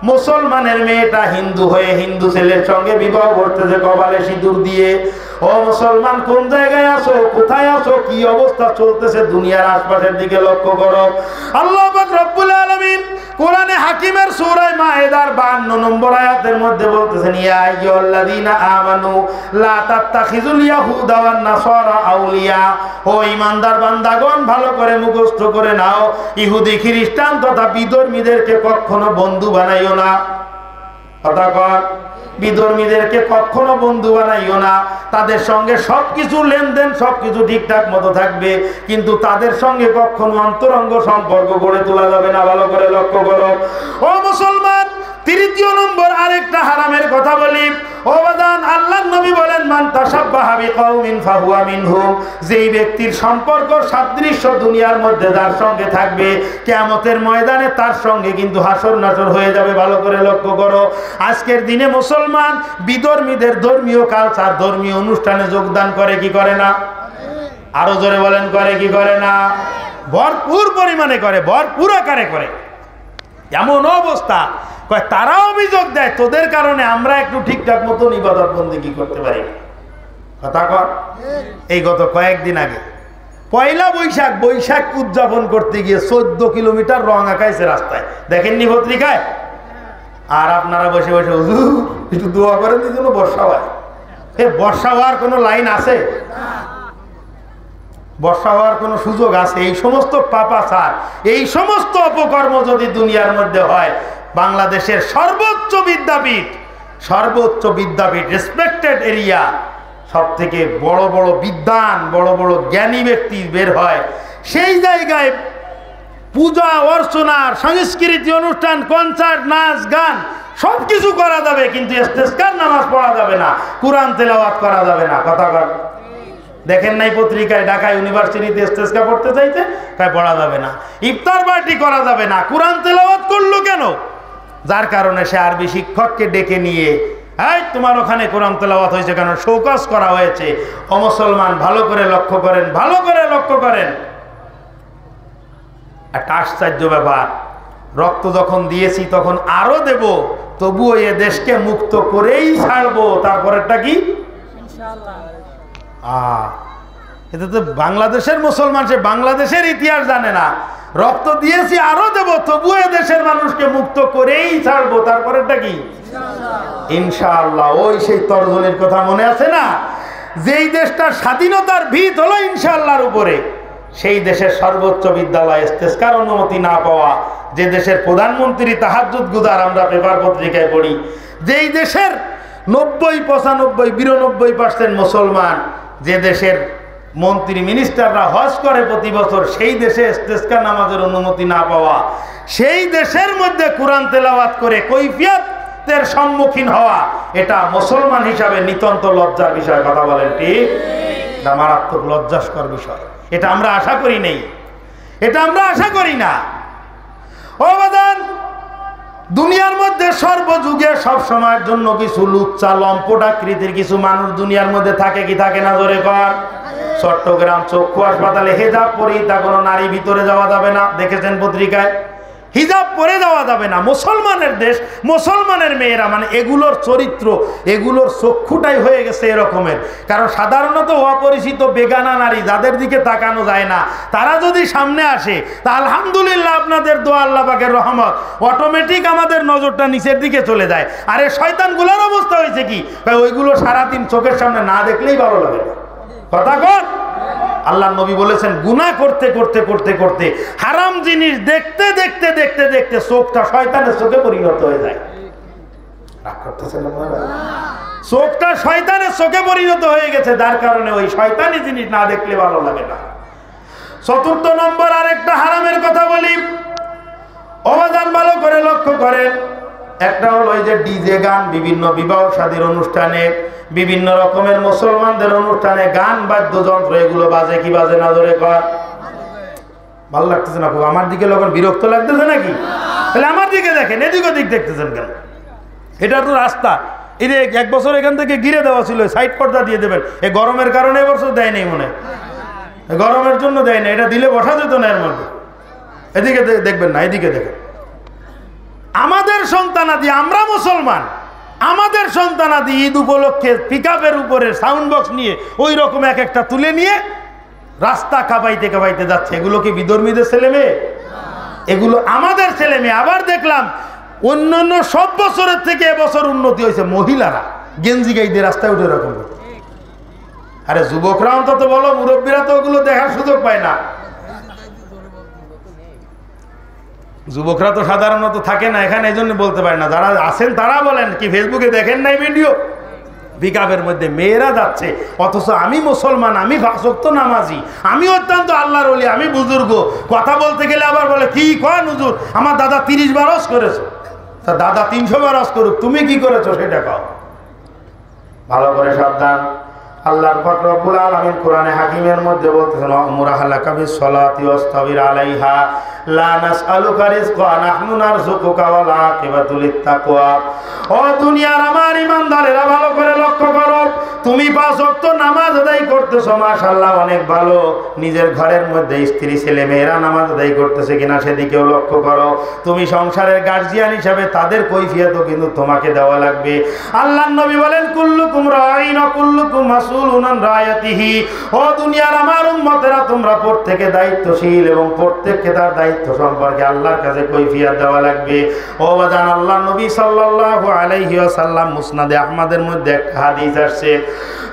মুসলমানের মেয়েটা হিন্দু হয়ে হিন্দু ছেলের সঙ্গে বিবাহ করতেছে কপালে সিঁদুর দিয়ে। ও মুসলমান, কোন জায়গায় আছো, কোথায় আছো, কি অবস্থা চলতেছে দুনিয়ার আশপাশের দিকে লক্ষ্য করো। আল্লাহ পাক রব্বুল আলামিন কোরআনে হাকিমের সূরা মায়েদার 52 নম্বর আয়াতের মধ্যে বলতেছেন, ইয়া আইয়ুহাল্লাযীনা আমানু লা তাত্তাখিযুল ইয়াহুদা ওয়ান নাসারা আউলিয়া। ও ঈমানদার বান্দাগণ, ভালো করে মুখস্থ করে নাও, ইহুদি খ্রিস্টান তথা বিধর্মীদেরকে কখনো বন্ধু বানাইও না। কথা কর, বিধর্মীদেরকে কখনো বন্ধু বানাইও না। তাদের সঙ্গে সবকিছু লেনদেন সবকিছু ঠিকঠাক মতো থাকবে, কিন্তু তাদের সঙ্গে কখনো অন্তরঙ্গ সম্পর্ক গড়ে তোলা যাবে না। ভালো করে লক্ষ্য করো। ও মুসলমান, তৃতীয় নম্বর আরেকটা হারামের কথা বলি। ও বাদান, আল্লাহর নবী বলেন, মান তাশাব্বাহা বিকাউমিন ফাহুয়া মিনহুম। যেই ব্যক্তির সম্পর্ক সাদৃশ্য দুনিয়ার মধ্যে যার সঙ্গে থাকবে, কিয়ামতের ময়দানে তার সঙ্গে কিন্তু হাসর নাসর হয়ে যাবে। ভালো করে লক্ষ্য করো। আজকের দিনে মুসলমান বিধর্মীদের ধর্মীয় কালচার, ধর্মীয় অনুষ্ঠানে যোগদান করে কি করে না? আরো জোরে বলেন, করে কি করে না? ভরপুর পরিমাণে করে, ভরপুর আকারে করে। এমন অবস্থা, তারা অভিযোগ দেয় তোদের কারণে আমরা একটু ঠিকঠাক মতন ইবাদত বন্দেগী করতে পারি না। কথা কর। এই গত কয়েকদিন আগে পয়লা বৈশাখ উদযাপন করতে গিয়ে 14 কিলোমিটার রং আঁকাইছে রাস্তায়, দেখেননি পত্রিকায়? আর আপনারা বসে বসে হুজুর একটু দোয়া করেন এই জন্য বর্ষা হয়। বর্ষা হওয়ার কোনো লাইন আছে? বর্ষা হওয়ার কোনো সুযোগ আছে? এই সমস্ত পাপাচার, এই সমস্ত অপকর্ম যদি দুনিয়ার মধ্যে হয়, বাংলাদেশের সর্বোচ্চ বিদ্যাপীঠ রেসপেক্টেড এরিয়া, সব থেকে বড় বড় বিদ্বান, বড় বড় জ্ঞানী ব্যক্তি বের হয়, সেই জায়গায় পূজা অর্চনার সংস্কৃতি অনুষ্ঠান, কনসার্ট, নাচ গান সবকিছু করা যাবে, কিন্তু ইস্তেসকার নামাজ পড়া যাবে না, কোরআন তেলাওয়াত করা যাবে না। কথা কর। দেখেন নাই পত্রিকায় ঢাকা ইউনিভার্সিটিতে ইস্তেসকা পড়তে চাইছে, তাই পড়া যাবে না। ইফতার পার্টি করা যাবে না। কোরআন তেলাওয়াত করলো কেন? যার কারণে সে আরবি শিক্ষককে ডেকে নিয়ে, এই তোমার ওখানে কোরআন তেলাওয়াত হয়েছে কেন, শোকজ করা হয়েছে। ও মুসলমান, ভালো করে লক্ষ্য করেন, ভালো করে লক্ষ্য করেন। একটা আশ্চর্য ব্যাপার, রক্ত যখন দিয়েছি তখন আরো দেব, তবুও এ দেশকে মুক্ত করেই ছাড়বো। তারপরেরটা কি? এটা তো বাংলাদেশের মুসলমান, সে বাংলাদেশের ইতিহাস জানে না। রক্ত দিয়েছি আরো দেব, তবুও এ দেশের মানুষকে মুক্ত করেই ছাড়বো। তারপরেরটা কি? ইনশাআল্লাহ। ওই সেই তর্জনীর কথা মনে আছে না? যেই দেশটার স্বাধীনতার ভিত হলো ইনশাআল্লাহর উপরে, সেই দেশের সর্বোচ্চ বিদ্যালয় ইস্তেসকার অনুমতি না পাওয়া, যে দেশের প্রধানমন্ত্রী তাহাজ্জুদ গুজার, আমরা পেপার পত্রিকায় পড়ি, যেই দেশের 90, 95, 92% মুসলমান, যে দেশের মন্ত্রী মিনিস্টাররা হজ করে প্রতি বছর, সেই দেশে ইস্তেসকা নামাজের অনুমতি না পাওয়া, সেই দেশের মধ্যে কোরআন তেলাওয়াত করে কৈফিয়তের সম্মুখীন হওয়া, এটা মুসলমান হিসাবে নিতান্ত লজ্জার বিষয়। কথা বলেন ঠিক? এটা মারাত্মক লজ্জাস্কর বিষয়। এটা আমরা আশা করি নেই, এটা আমরা আশা করি না। ও বাদান, দুনিয়ার মধ্যে সর্বযুগে সব সময়ের জন্য কিছু লুচ্চা লম্পট আকৃতির কিছু মানুষ দুনিয়ার মধ্যে থাকে কি থাকে না? জোরে কর। চট্টগ্রাম চক্ষু হাসপাতালে হেজাব পরেই তা কোনো নারী ভিতরে যাওয়া যাবে না, দেখেছেন পত্রিকায়? হিজাব পরে যাওয়া যাবে না। মুসলমানের দেশ, মুসলমানের মেয়েরা, মানে এগুলোর চরিত্র, এগুলোর চক্ষুটাই হয়ে গেছে এরকমের। কারণ সাধারণত অপরিচিত বেগানা নারী যাদের দিকে তাকানো যায় না, তারা যদি সামনে আসে তা আলহামদুলিল্লাহ আপনাদের দোয়া, আল্লাহ পাকের রহমত, অটোমেটিক আমাদের নজরটা নিচের দিকে চলে যায়। আর এই শয়তানগুলোর অবস্থা হয়েছে কি, ওইগুলো সারাদিন চোখের সামনে না দেখলেই ভালো লাগে না। কথা কর। আল্লাহ নবী বলেছেন গুনাহ করতে করতে করতে করতে, হারাম জিনিস দেখতে দেখতে দেখতে দেখতে চোখটা শয়তানের চোখে পরিণত হয়ে যায়। রাগ করতেছেন আপনারা? চোখটা শয়তানের চোখে পরিণত হয়ে গেছে, যার কারণে ওই শয়তানি জিনিস না দেখলে ভালো লাগে না। চতুর্থ নম্বর আরেকটা হারামের কথা বলি, অবদান ভালো করে লক্ষ্য করেন। একটা হলো ওই যে ডিজে গান, বিভিন্ন বিবাহ শাদীর অনুষ্ঠানে, বিভিন্ন রকমের মুসলমানদের অনুষ্ঠানে গান বাদ্যযন্ত্র, এগুলো বাজে কি বাজে না? ধরে কর। ভালো লাগতেছে না? আমার দিকে লোকের বিরক্ত লাগতেছে নাকি? তাহলে আমার দিকে দেখেন, এদিক ওদিক দেখতেছেন কেন? এটা তো রাস্তা, এই যে 1 বছর এখান থেকে ঘিরে দেওয়া ছিল, সাইড পর্দা দিয়ে দেবেন। এই গরমের কারণে এবছর দেয় নেই মনে, গরমের জন্য দেয় না, এটা দিলে বসা যেত না এর মধ্যে। এদিকে দেখবেন না, এদিকে দেখেন। আমাদের সন্তানাদি, আমরা মুসলমান, আমাদের সন্তানাদি ঈদ উপলক্ষে পিকআপের উপরে সাউন্ড বক্স নিয়ে ওই রকম এক একটা তুলে নিয়ে রাস্তা কাঁপাইতে কাঁপাইতে যাচ্ছে। এগুলো কি বিধর্মীদের ছেলে মেয়ে? এগুলো আমাদের ছেলে মেয়ে। আবার দেখলাম অন্যান্য সব বছরের থেকে এবছর উন্নতি হয়েছে, মহিলারা গেঞ্জি গাইতে রাস্তায় উঠে এরকম। আরে যুবকরা অন্তত বলো, মুরব্বীরা তো ওগুলো দেখার সুযোগ পায় না। যুবকরা তো সাধারণত থাকে না এখানে, এই জন্য বলতে পারে না। যারা আছেন তারা বলেন, কি ফেসবুকে দেখেন নাই ভিডিও? পিকআপের মধ্যে মেয়েরা যাচ্ছে, অথচ আমি মুসলমান, আমি 5 ওয়াক্ত নামাজি, আমি অত্যন্ত আল্লাহর ওলি, আমি বুজুর্গ। কথা বলতে গেলে আবার বলে কি কয় হুজুর, আমার দাদা 30 বার হজ করেছে। তা দাদা 300 বার হজ করুক, তুমি কি করেছো সেটা কও। ভালো করে সাবধান। আল্লাহর পাক রব্বুল আলামিন কোরআনে হাকিমের মধ্যে বলতেছেন, মুরাহালাকা বিসসালাতি ওয়াসতাবির আলাইহা লা নাসআলুকা রিজকা নাহনু নারযুকুকা ওয়াল আকিবাতুল লিত্তাকওয়া। ও দুনিয়ার আমার ইমানদারেরা, ভালো করে লক্ষ্য করো। তুমি 5 ওয়াক্ত নামাজ আদায় করতেছো, মাশাআল্লাহ অনেক ভালো। নিজের ঘরের মধ্যে স্ত্রী ছেলে মেয়েরা নামাজ আদায় করতেছে কিনা সেদিকেও লক্ষ্য করো। তুমি সংসারের গার্জিয়ান হিসাবে তাদের কৈফিয়তও কিন্তু তোমাকে দেওয়া লাগবে। আল্লাহর নবী বলেন, কুল্লুকুম রাঈন ওয়া কুল্লুকুম মাসউলুন আন রায়াতিহি। ও দুনিয়ার আমার উম্মতেরা, তোমরা প্রত্যেকে দায়িত্বশীল এবং প্রত্যেককে তার দায়িত্ব সম্পর্কে আল্লাহর কাছে কৈফিয়ত দেওয়া লাগবে। ও বাজান, আল্লাহর নবী সাল্লাল্লাহু আলাইহি ওয়াসাল্লাম মুসনাদে আহমদের মধ্যে একটা হাদিস আসছে,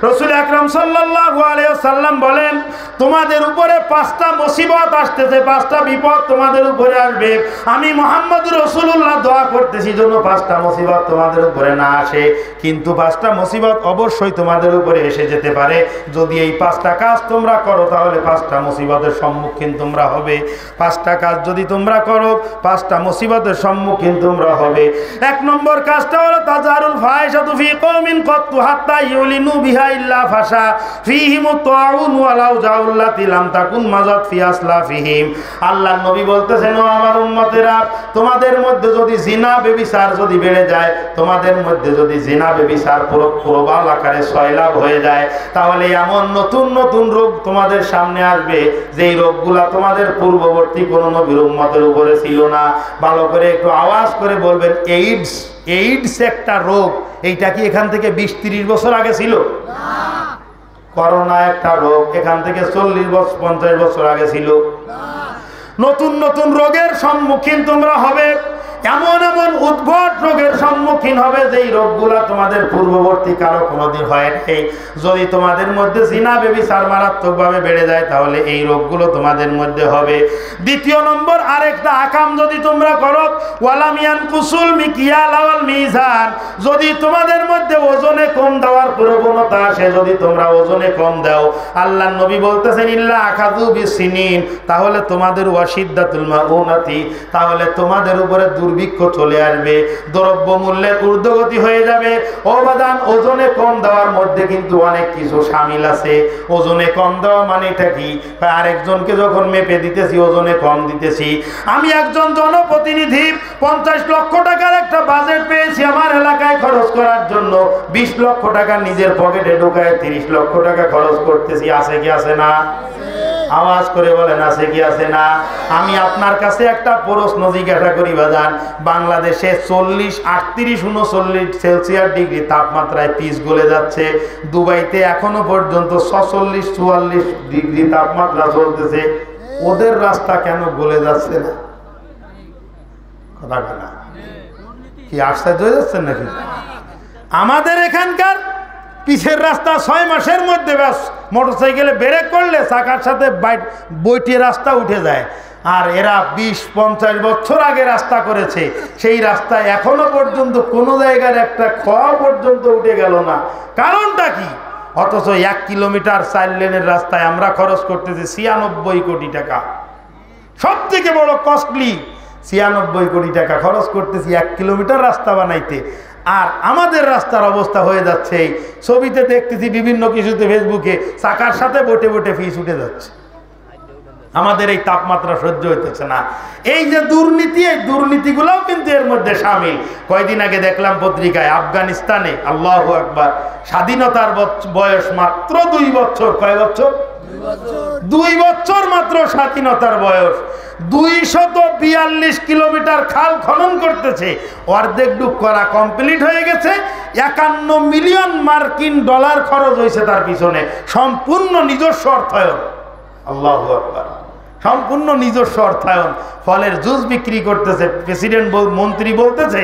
রাসূল আকরাম সাল্লাল্লাহু আলাইহি ওয়াসাল্লাম বলেন, তোমাদের উপরে 5টা মুসিবত আসতেছে, 5টা বিপদ তোমাদের উপরে আসবে। আমি মুহাম্মদুর রাসূলুল্লাহ দোয়া করতেছি যেন 5টা মুসিবত তোমাদের উপরে না আসে, কিন্তু 5টা মুসিবত অবশ্যই তোমাদের উপরে এসে যেতে পারে। যদি এই 5টা কাজ তোমরা করো তাহলে 5টা মুসিবতের সম্মুখীন তোমরা হবে। 5টা কাজ যদি তোমরা করো 5টা মুসিবতের সম্মুখীন তোমরা হবে। 1 নম্বর কাজটা হলো তাজারুল ফাহিশাতু ফি কওমিন ক্বাত্তু হাত্তা ইউলিনু বিহা ইল্লা ফাশা ফীহিম তাউন ওয়ালাউ জাউল্লাতি লাম তাকুন মাজাত ফি আসলাফিহিম। আল্লাহর নবী বলতেছেন, ও আমার উম্মতেরা, তোমাদের মধ্যে যদি জিনা ব্যভিচার যদি বেড়ে যায়, তোমাদের মধ্যে যদি জিনা ব্যভিচার প্রবল আকারে সয়লাভ হয়ে যায়, তাহলে এমন নতুন নতুন রোগ তোমাদের সামনে আসবে যেই রোগগুলা তোমাদের পূর্ববর্তী কোনো নবীর উম্মতের উপরে ছিল না। ভালো করে একটু আওয়াজ করে বলবেন, এইডস। এইডস একটা রোগ, এইটা কি এখান থেকে 20-30 বছর আগে ছিল? করোনা একটা রোগ, এখান থেকে 40-50 বছর আগে ছিল? নতুন নতুন রোগের সম্মুখীন তোমরা হবে, এমন এমন উদ্ভট রোগের সম্মুখীন হবে যেই রোগগুলা তোমাদের পূর্ববর্তী কারো কোনোদিন হয় নাই। যদি তোমাদের মধ্যে জিনা ব্যভিচার মারাত্মকভাবে বেড়ে যায় তাহলে এই রোগগুলো তোমাদের মধ্যে হবে। 2 নম্বর আরেকটা আকাম যদি তোমরা করো, ওয়ালাম ইয়ানকুসুল মিকিয়াল ওয়াল মিজান, যদি তোমাদের মধ্যে ওজনে কম দেওয়ার প্রবণতা আসে, যদি তোমরা ওজনে কম দাও, আল্লাহর নবী বলতেছেন, ইল্লা আখাযু বিসিনিন, তাহলে তোমাদের ওয়াশিদ্দাতুল মাউনাতি, তাহলে তোমাদের উপরে দুর্ভিক্ষ চলে আসবে, দ্রব্য মূল্যের ঊর্ধ্বগতি হয়ে যাবে। ও বাদান, ওজনে কম দেওয়ার মধ্যে কিন্তু অনেক কিছু শামিল আছে। ওজনে কম দেওয়া মানে এটা কি? আরেকজনকে যখন মেপে দিতেছি ওজনে কম দিতেছি। আমি একজন জনপ্রতিনিধি, 50 লক্ষ টাকার একটা বাজেট পেয়েছি আমার এলাকায় খরচ করার জন্য, 20 লক্ষ টাকা নিজের পকেটে ঢুকায় 30 লক্ষ টাকা খরচ করতেছি। আছে কি আছে না? আওয়াজ করে বলেন আছে কি আছে না? আমি আপনার কাছে একটা প্রশ্ন জিজ্ঞাসা করি বাজান, বাংলাদেশে 40, 38, 39 সেলসিয়াস ডিগ্রি তাপমাত্রায় পিচ গলে যাচ্ছে। দুবাইতে এখনো পর্যন্ত 46, 44 ডিগ্রি তাপমাত্রা চলতেছে। ওদের রাস্তা কেন গলে যাচ্ছে না? কথা বলা কি আশ্চর্য হয়ে যাচ্ছেন নাকি? আমাদের এখানকার পিছের রাস্তা 6 মাসের মধ্যে ব্যাস মোটরসাইকেলে ব্রেক করলে চাকার সাথে বইটিয়ে রাস্তা উঠে যায়। আর এরা 20-50 বছর আগে রাস্তা করেছে, সেই রাস্তায় এখনো পর্যন্ত কোনো জায়গার একটা খোয়া পর্যন্ত উঠে গেল না। কারণটা কি? অথচ 1 কিলোমিটার 4 লেনের রাস্তায় আমরা খরচ করতেছি 96 কোটি টাকা। সব থেকে বড় কস্টলি 96 কোটি টাকা খরচ করতেছি 1 কিলোমিটার রাস্তা বানাইতে। আর আমাদের রাস্তার অবস্থা হয়ে যাচ্ছে, ছবিতে দেখতেছি বিভিন্ন কিছুতে, ফেসবুকে, চাকার সাথে বটে বটে ফিস উঠে যাচ্ছে। আমাদের এই তাপমাত্রা সহ্য হইতেছে না। এই যে দুর্নীতি, এই দুর্নীতিগুলোও কিন্তু এর মধ্যে শামিল। কয়দিন আগে দেখলাম পত্রিকায়, আফগানিস্তানে, আল্লাহু আকবার, স্বাধীনতার বয়স মাত্র 2 বছর। কয় বছর? 2 বছর মাত্র স্বাধীনতার বয়স। 242 কিলোমিটার খাল খনন করতেছে, অর্ধেক ডুব করা কমপ্লিট হয়ে গেছে। 51 মিলিয়ন মার্কিন ডলার খরচ হয়েছে তার পিছনে, সম্পূর্ণ নিজস্ব অর্থায়ন। আল্লাহু আকবার, সম্পূর্ণ নিজস্ব অর্থায়ন। ফলের জুস বিক্রি করতেছে। প্রেসিডেন্ট মন্ত্রী বলতেছে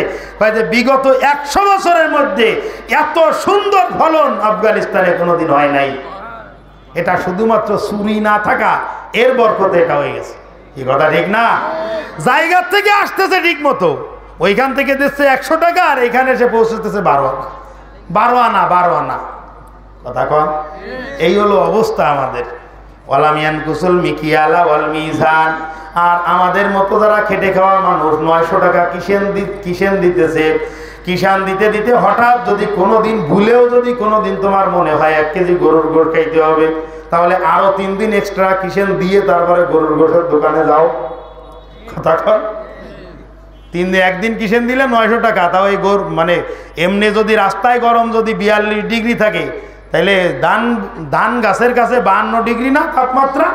যে বিগত 100 বছরের মধ্যে এত সুন্দর ফলন আফগানিস্তানে কোনোদিন হয় নাই। এটা শুধুমাত্র চুরি না থাকা, এর বরকতে এটা হয়ে গেছে। এই কথা ঠিক না? জায়গার থেকে আসতেছে ঠিক মতো, ওইখান থেকে দিচ্ছে 100 টাকা, আর এখানে এসে পৌঁছতেছে 12 আনা। কথা কন? এই হলো অবস্থা আমাদের। ওয়ালামিয়ান কুসুল মিকিয়ালা ওয়াল মিজান। আর আমাদের মতো যারা খেটে খাওয়া মানুষ 900 টাকা কিষেন দিতেছে। কিষান দিতে দিতে হঠাৎ যদি কোনোদিন ভুলেও যদি কোনোদিন তোমার মনে হয় 1 কেজি গরুর গোশত খাইতে হবে, তাহলে আরো 3 দিন এক্সট্রা কিষেন দিয়ে তারপরে গরুর গোশতের দোকানে যাও। কথা কর? 3 দিন, একদিন কিষেন দিলে 900 টাকা। তাও এই মানে এমনি যদি রাস্তায় গরম যদি 42 ডিগ্রি থাকে, তাহলে ধান গাছের কাছে 52 ডিগ্রি না তাপমাত্রা,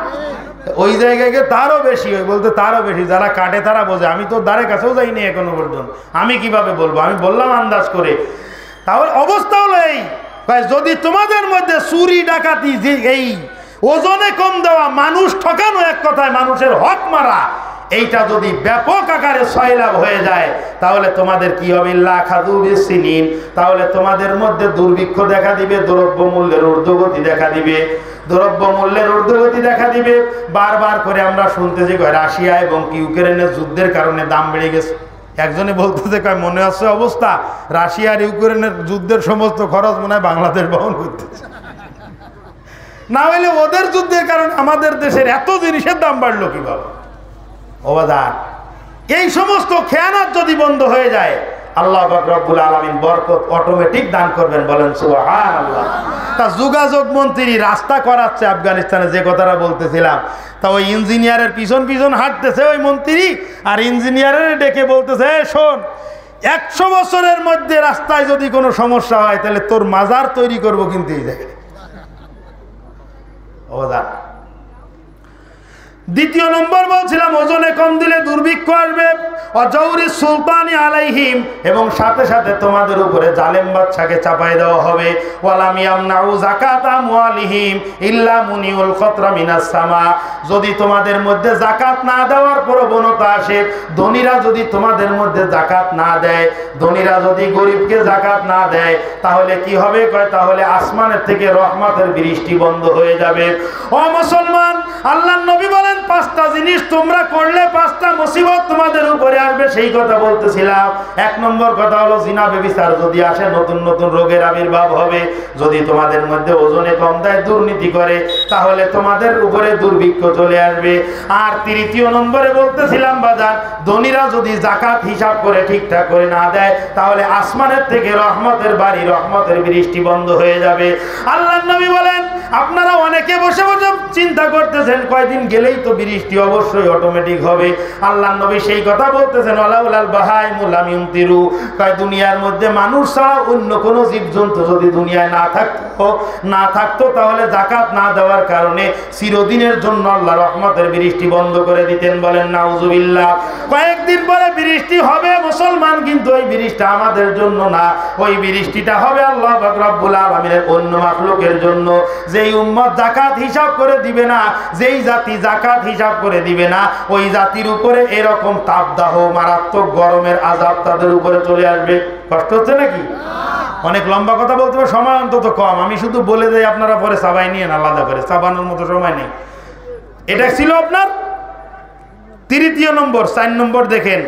ওই জায়গায় তারও বেশি। ওই বলতে তারও বেশি, যারা কাটে তারা বোঝে। আমি তো দ্বারে কাছেও যাইনি এখনো পর্যন্ত, আমি কিভাবে বলবো? আমি বললাম আন্দাজ করে। তাহলে অবস্থা হলো এই, যদি তোমাদের মধ্যে চুরি ডাকাতি, যে এই ওজনে কম দেওয়া, মানুষ ঠকানো, এক কথায় মানুষের হক মারা, এইটা যদি ব্যাপক আকারে সয়লাভ হয়ে যায়, তাহলে তোমাদের কি হবে? তাহলে তোমাদের মধ্যে দুর্ভিক্ষ দেখা দিবে, দ্রব্য মূল্যের ঊর্ধ্বগতি দেখা দিবে। দ্রব্য মূল্যের ঊর্ধ্বগতি দেখা দিবে। বারবার করে আমরা শুনতেছি রাশিয়া এবং ইউক্রেনের যুদ্ধের কারণে দাম বেড়ে গেছে। একজনে বলতেছে, কয় মনে আছে অবস্থা, রাশিয়া আর ইউক্রেনের যুদ্ধের সমস্ত খরচ মনে হয় বাংলাদেশ বহন করতেছে। না হলে ওদের যুদ্ধের কারণে আমাদের দেশের এত জিনিসের দাম বাড়লো কিভাবে? ওবাদার, এই সমস্ত খেয়ানত যদি বন্ধ হয়ে যায়, আল্লাহ পাক রব্বুল আলামিন বরকত অটোমেটিক দান করবেন। বলেন সুবহানাল্লাহ। তা যোগাযোগ মন্ত্রী রাস্তা করাচ্ছে আফগানিস্তানে, যে কথাটা বলতেছিলাম, তা ওই ইঞ্জিনিয়ারের পিছন পিছন হাঁটতেছে ওই মন্ত্রী, আর ইঞ্জিনিয়ারের ডেকে বলতেছে, শোন, 100 বছরের মধ্যে রাস্তায় যদি কোনো সমস্যা হয়, তাহলে তোর মাজার তৈরি করবো কিন্তু এই জায়গায়। ওবাদার, দ্বিতীয় নম্বর বলছিলাম, ওজনে কম দিলে দুর্ভিক্ষ আসবে। অজৌরি সুলতানি আলাইহিম, এবং সাথে সাথে তোমাদের উপরে জালেম বাদশাকে চাপাই দেওয়া হবে। ওয়ালাম ইয়ামনাউ যাকাত আমওয়ালিহিম ইল্লা মুনিউল কতরা মিনাস সামা। যদি তোমাদের মধ্যে যাকাত না দেওয়ার প্রবণতা আসে, ধনীরা যদি তোমাদের মধ্যে যাকাত না দেয়, ধনীরা যদি গরিবকে যাকাত না দেয়, তাহলে কি হবে? কয় তাহলে আসমানের থেকে রহমতের বৃষ্টি বন্ধ হয়ে যাবে। ও মুসলমান, আল্লাহর নবী বলেন 5টা জিনিস তোমরা করলে 5টা মুসিবত তোমাদের উপরে আসবে। সেই কথা বলতেছিলাম। 1 নম্বর কথা হলো জিনা ব্যভিচার যদি আসে, নতুন নতুন রোগের আবির্ভাব হবে। যদি তোমাদের মধ্যে ওজনে কম দেয়, দুর্নীতি করে, তাহলে তোমাদের উপরে দুর্ভিক্ষ চলে আসবে। আর 3য় নম্বরে বলতেছিলাম বাজার, ধনীরা যদি যাকাত হিসাব করে ঠিকঠাক করে না দেয়, তাহলে আসমানের থেকে রহমতের বাড়ি, রহমতের বৃষ্টি বন্ধ হয়ে যাবে। আল্লাহর নবী বলেন আপনারা অনেকে বসে বসে চিন্তা করতেছেন কয়দিন গেলেই তো বৃষ্টি অবশ্যই অটোমেটিক হবে। আল্লাহর নবী সেই কথা বলতেছেন, ওয়ালাউলাল বাহাইমু লাম ইউমতিরু, কয় দুনিয়ার মধ্যে মানুষ ছাড়া অন্য কোনো জীবজন্তু যদি দুনিয়ায় না থাকতো তাহলে যাকাত না দেওয়ার কারণে চিরদিনের জন্য আল্লাহ রহমতের বৃষ্টি বন্ধ করে দিতেন। বলেন নাউজুবিল্লাহ। কয়েকদিন পরে বৃষ্টি হবে মুসলমান, কিন্তু ওই বৃষ্টিটা আমাদের জন্য না, ওই বৃষ্টিটা হবে আল্লাহ পাক রব্বুল আলামিনের অন্য মাখলুকের জন্য। যেই উম্মত যাকাত হিসাব করে দিবে না, যেই জাতি যাকাত হিসাব করে দিবে না, ওই জাতির উপরে এরকম তাপদাহ মারাত্মক গরমের আযাব তাদের উপরে চলে আসবে। কষ্ট হচ্ছে নাকি? অনেক লম্বা কথা বলতে হবে, সময় অন্তত কম। আমি শুধু বলে যাই, আপনারা পরে চাবাই নিয়ে আলাদা করে, চাবানোর মতো সময় নেই। এটা ছিল আপনার তৃতীয় নম্বর। 4 নম্বর দেখেন,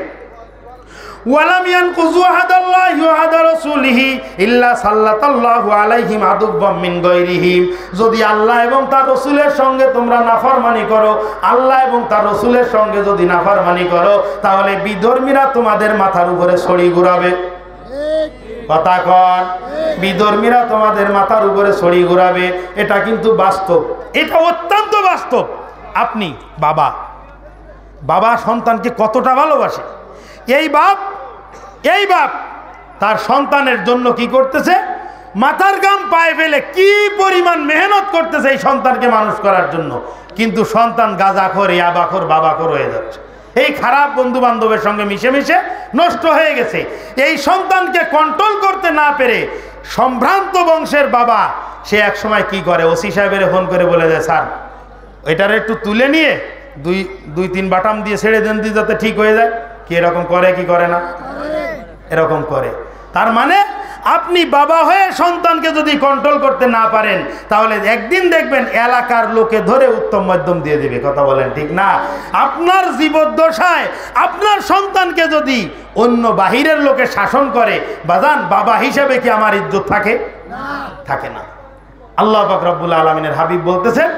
ওয়ালাম ইয়ানকুযু আহাদাল্লাহি ওয়া আহাদা রাসূলিহি ইল্লা সাল্লাতাল্লাহু আলাইহিম আদুব্বাম মিন গায়রিহিম। যদি আল্লাহ এবং তার রাসূলের সঙ্গে তোমরা নাফরমানি করো, আল্লাহ এবং তার রাসূলের সঙ্গে যদি নাফরমানি করো, তাহলে বিধর্মীরা তোমাদের মাথার উপরে ছড়ি ঘুরাবে। কথা কন, বিধর্মীরা তোমাদের মাথার উপরে ছড়ি ঘুরাবে। এটা কিন্তু বাস্তব, এটা অত্যন্ত বাস্তব। আপনি বাবা সন্তানকে কতটা ভালোবাসে, এই বাপ তার সন্তানের জন্য কি করতেছে, মাথার ঘাম পায়ে ফেলে কি পরিমাণ মেহনত করতেছে এই সন্তানকে মানুষ করার জন্য। কিন্তু সন্তান গাঁজাখোর, ইয়াবাখোর, বাবাখোর হয়ে যাচ্ছে। এই খারাপ বন্ধু বান্ধবের সঙ্গে মিশে মিশে নষ্ট হয়ে গেছে। এই সন্তানকে কন্ট্রোল করতে না পেরে সম্ভ্রান্ত বংশের বাবা সে এক সময় কি করে, ওসি সাহেবের ফোন করে বলে দেয়, স্যার এটার একটু তুলে নিয়ে 2-3 বাটাম দিয়ে ছেড়ে দেন দিয়ে যাতে ঠিক হয়ে যায়। কি এরকম করে কি করে না? এরকম করে। তার মানে আপনি বাবা হয়ে সন্তানকে যদি কন্ট্রোল করতে না পারেন, তাহলে একদিন দেখবেন এলাকার লোকে ধরে উত্তম মধ্যম দিয়ে দিবে। কথা বলেন ঠিক না? আপনার জীবদ্দশায় আপনার সন্তানকে যদি অন্য বাহিরের লোকে শাসন করে, বাজান বাবা হিসেবে কি আমার ইজ্জত থাকে? থাকে না। আল্লাহ পাক রব্বুল আলামিনের হাবিব বলতেছেন,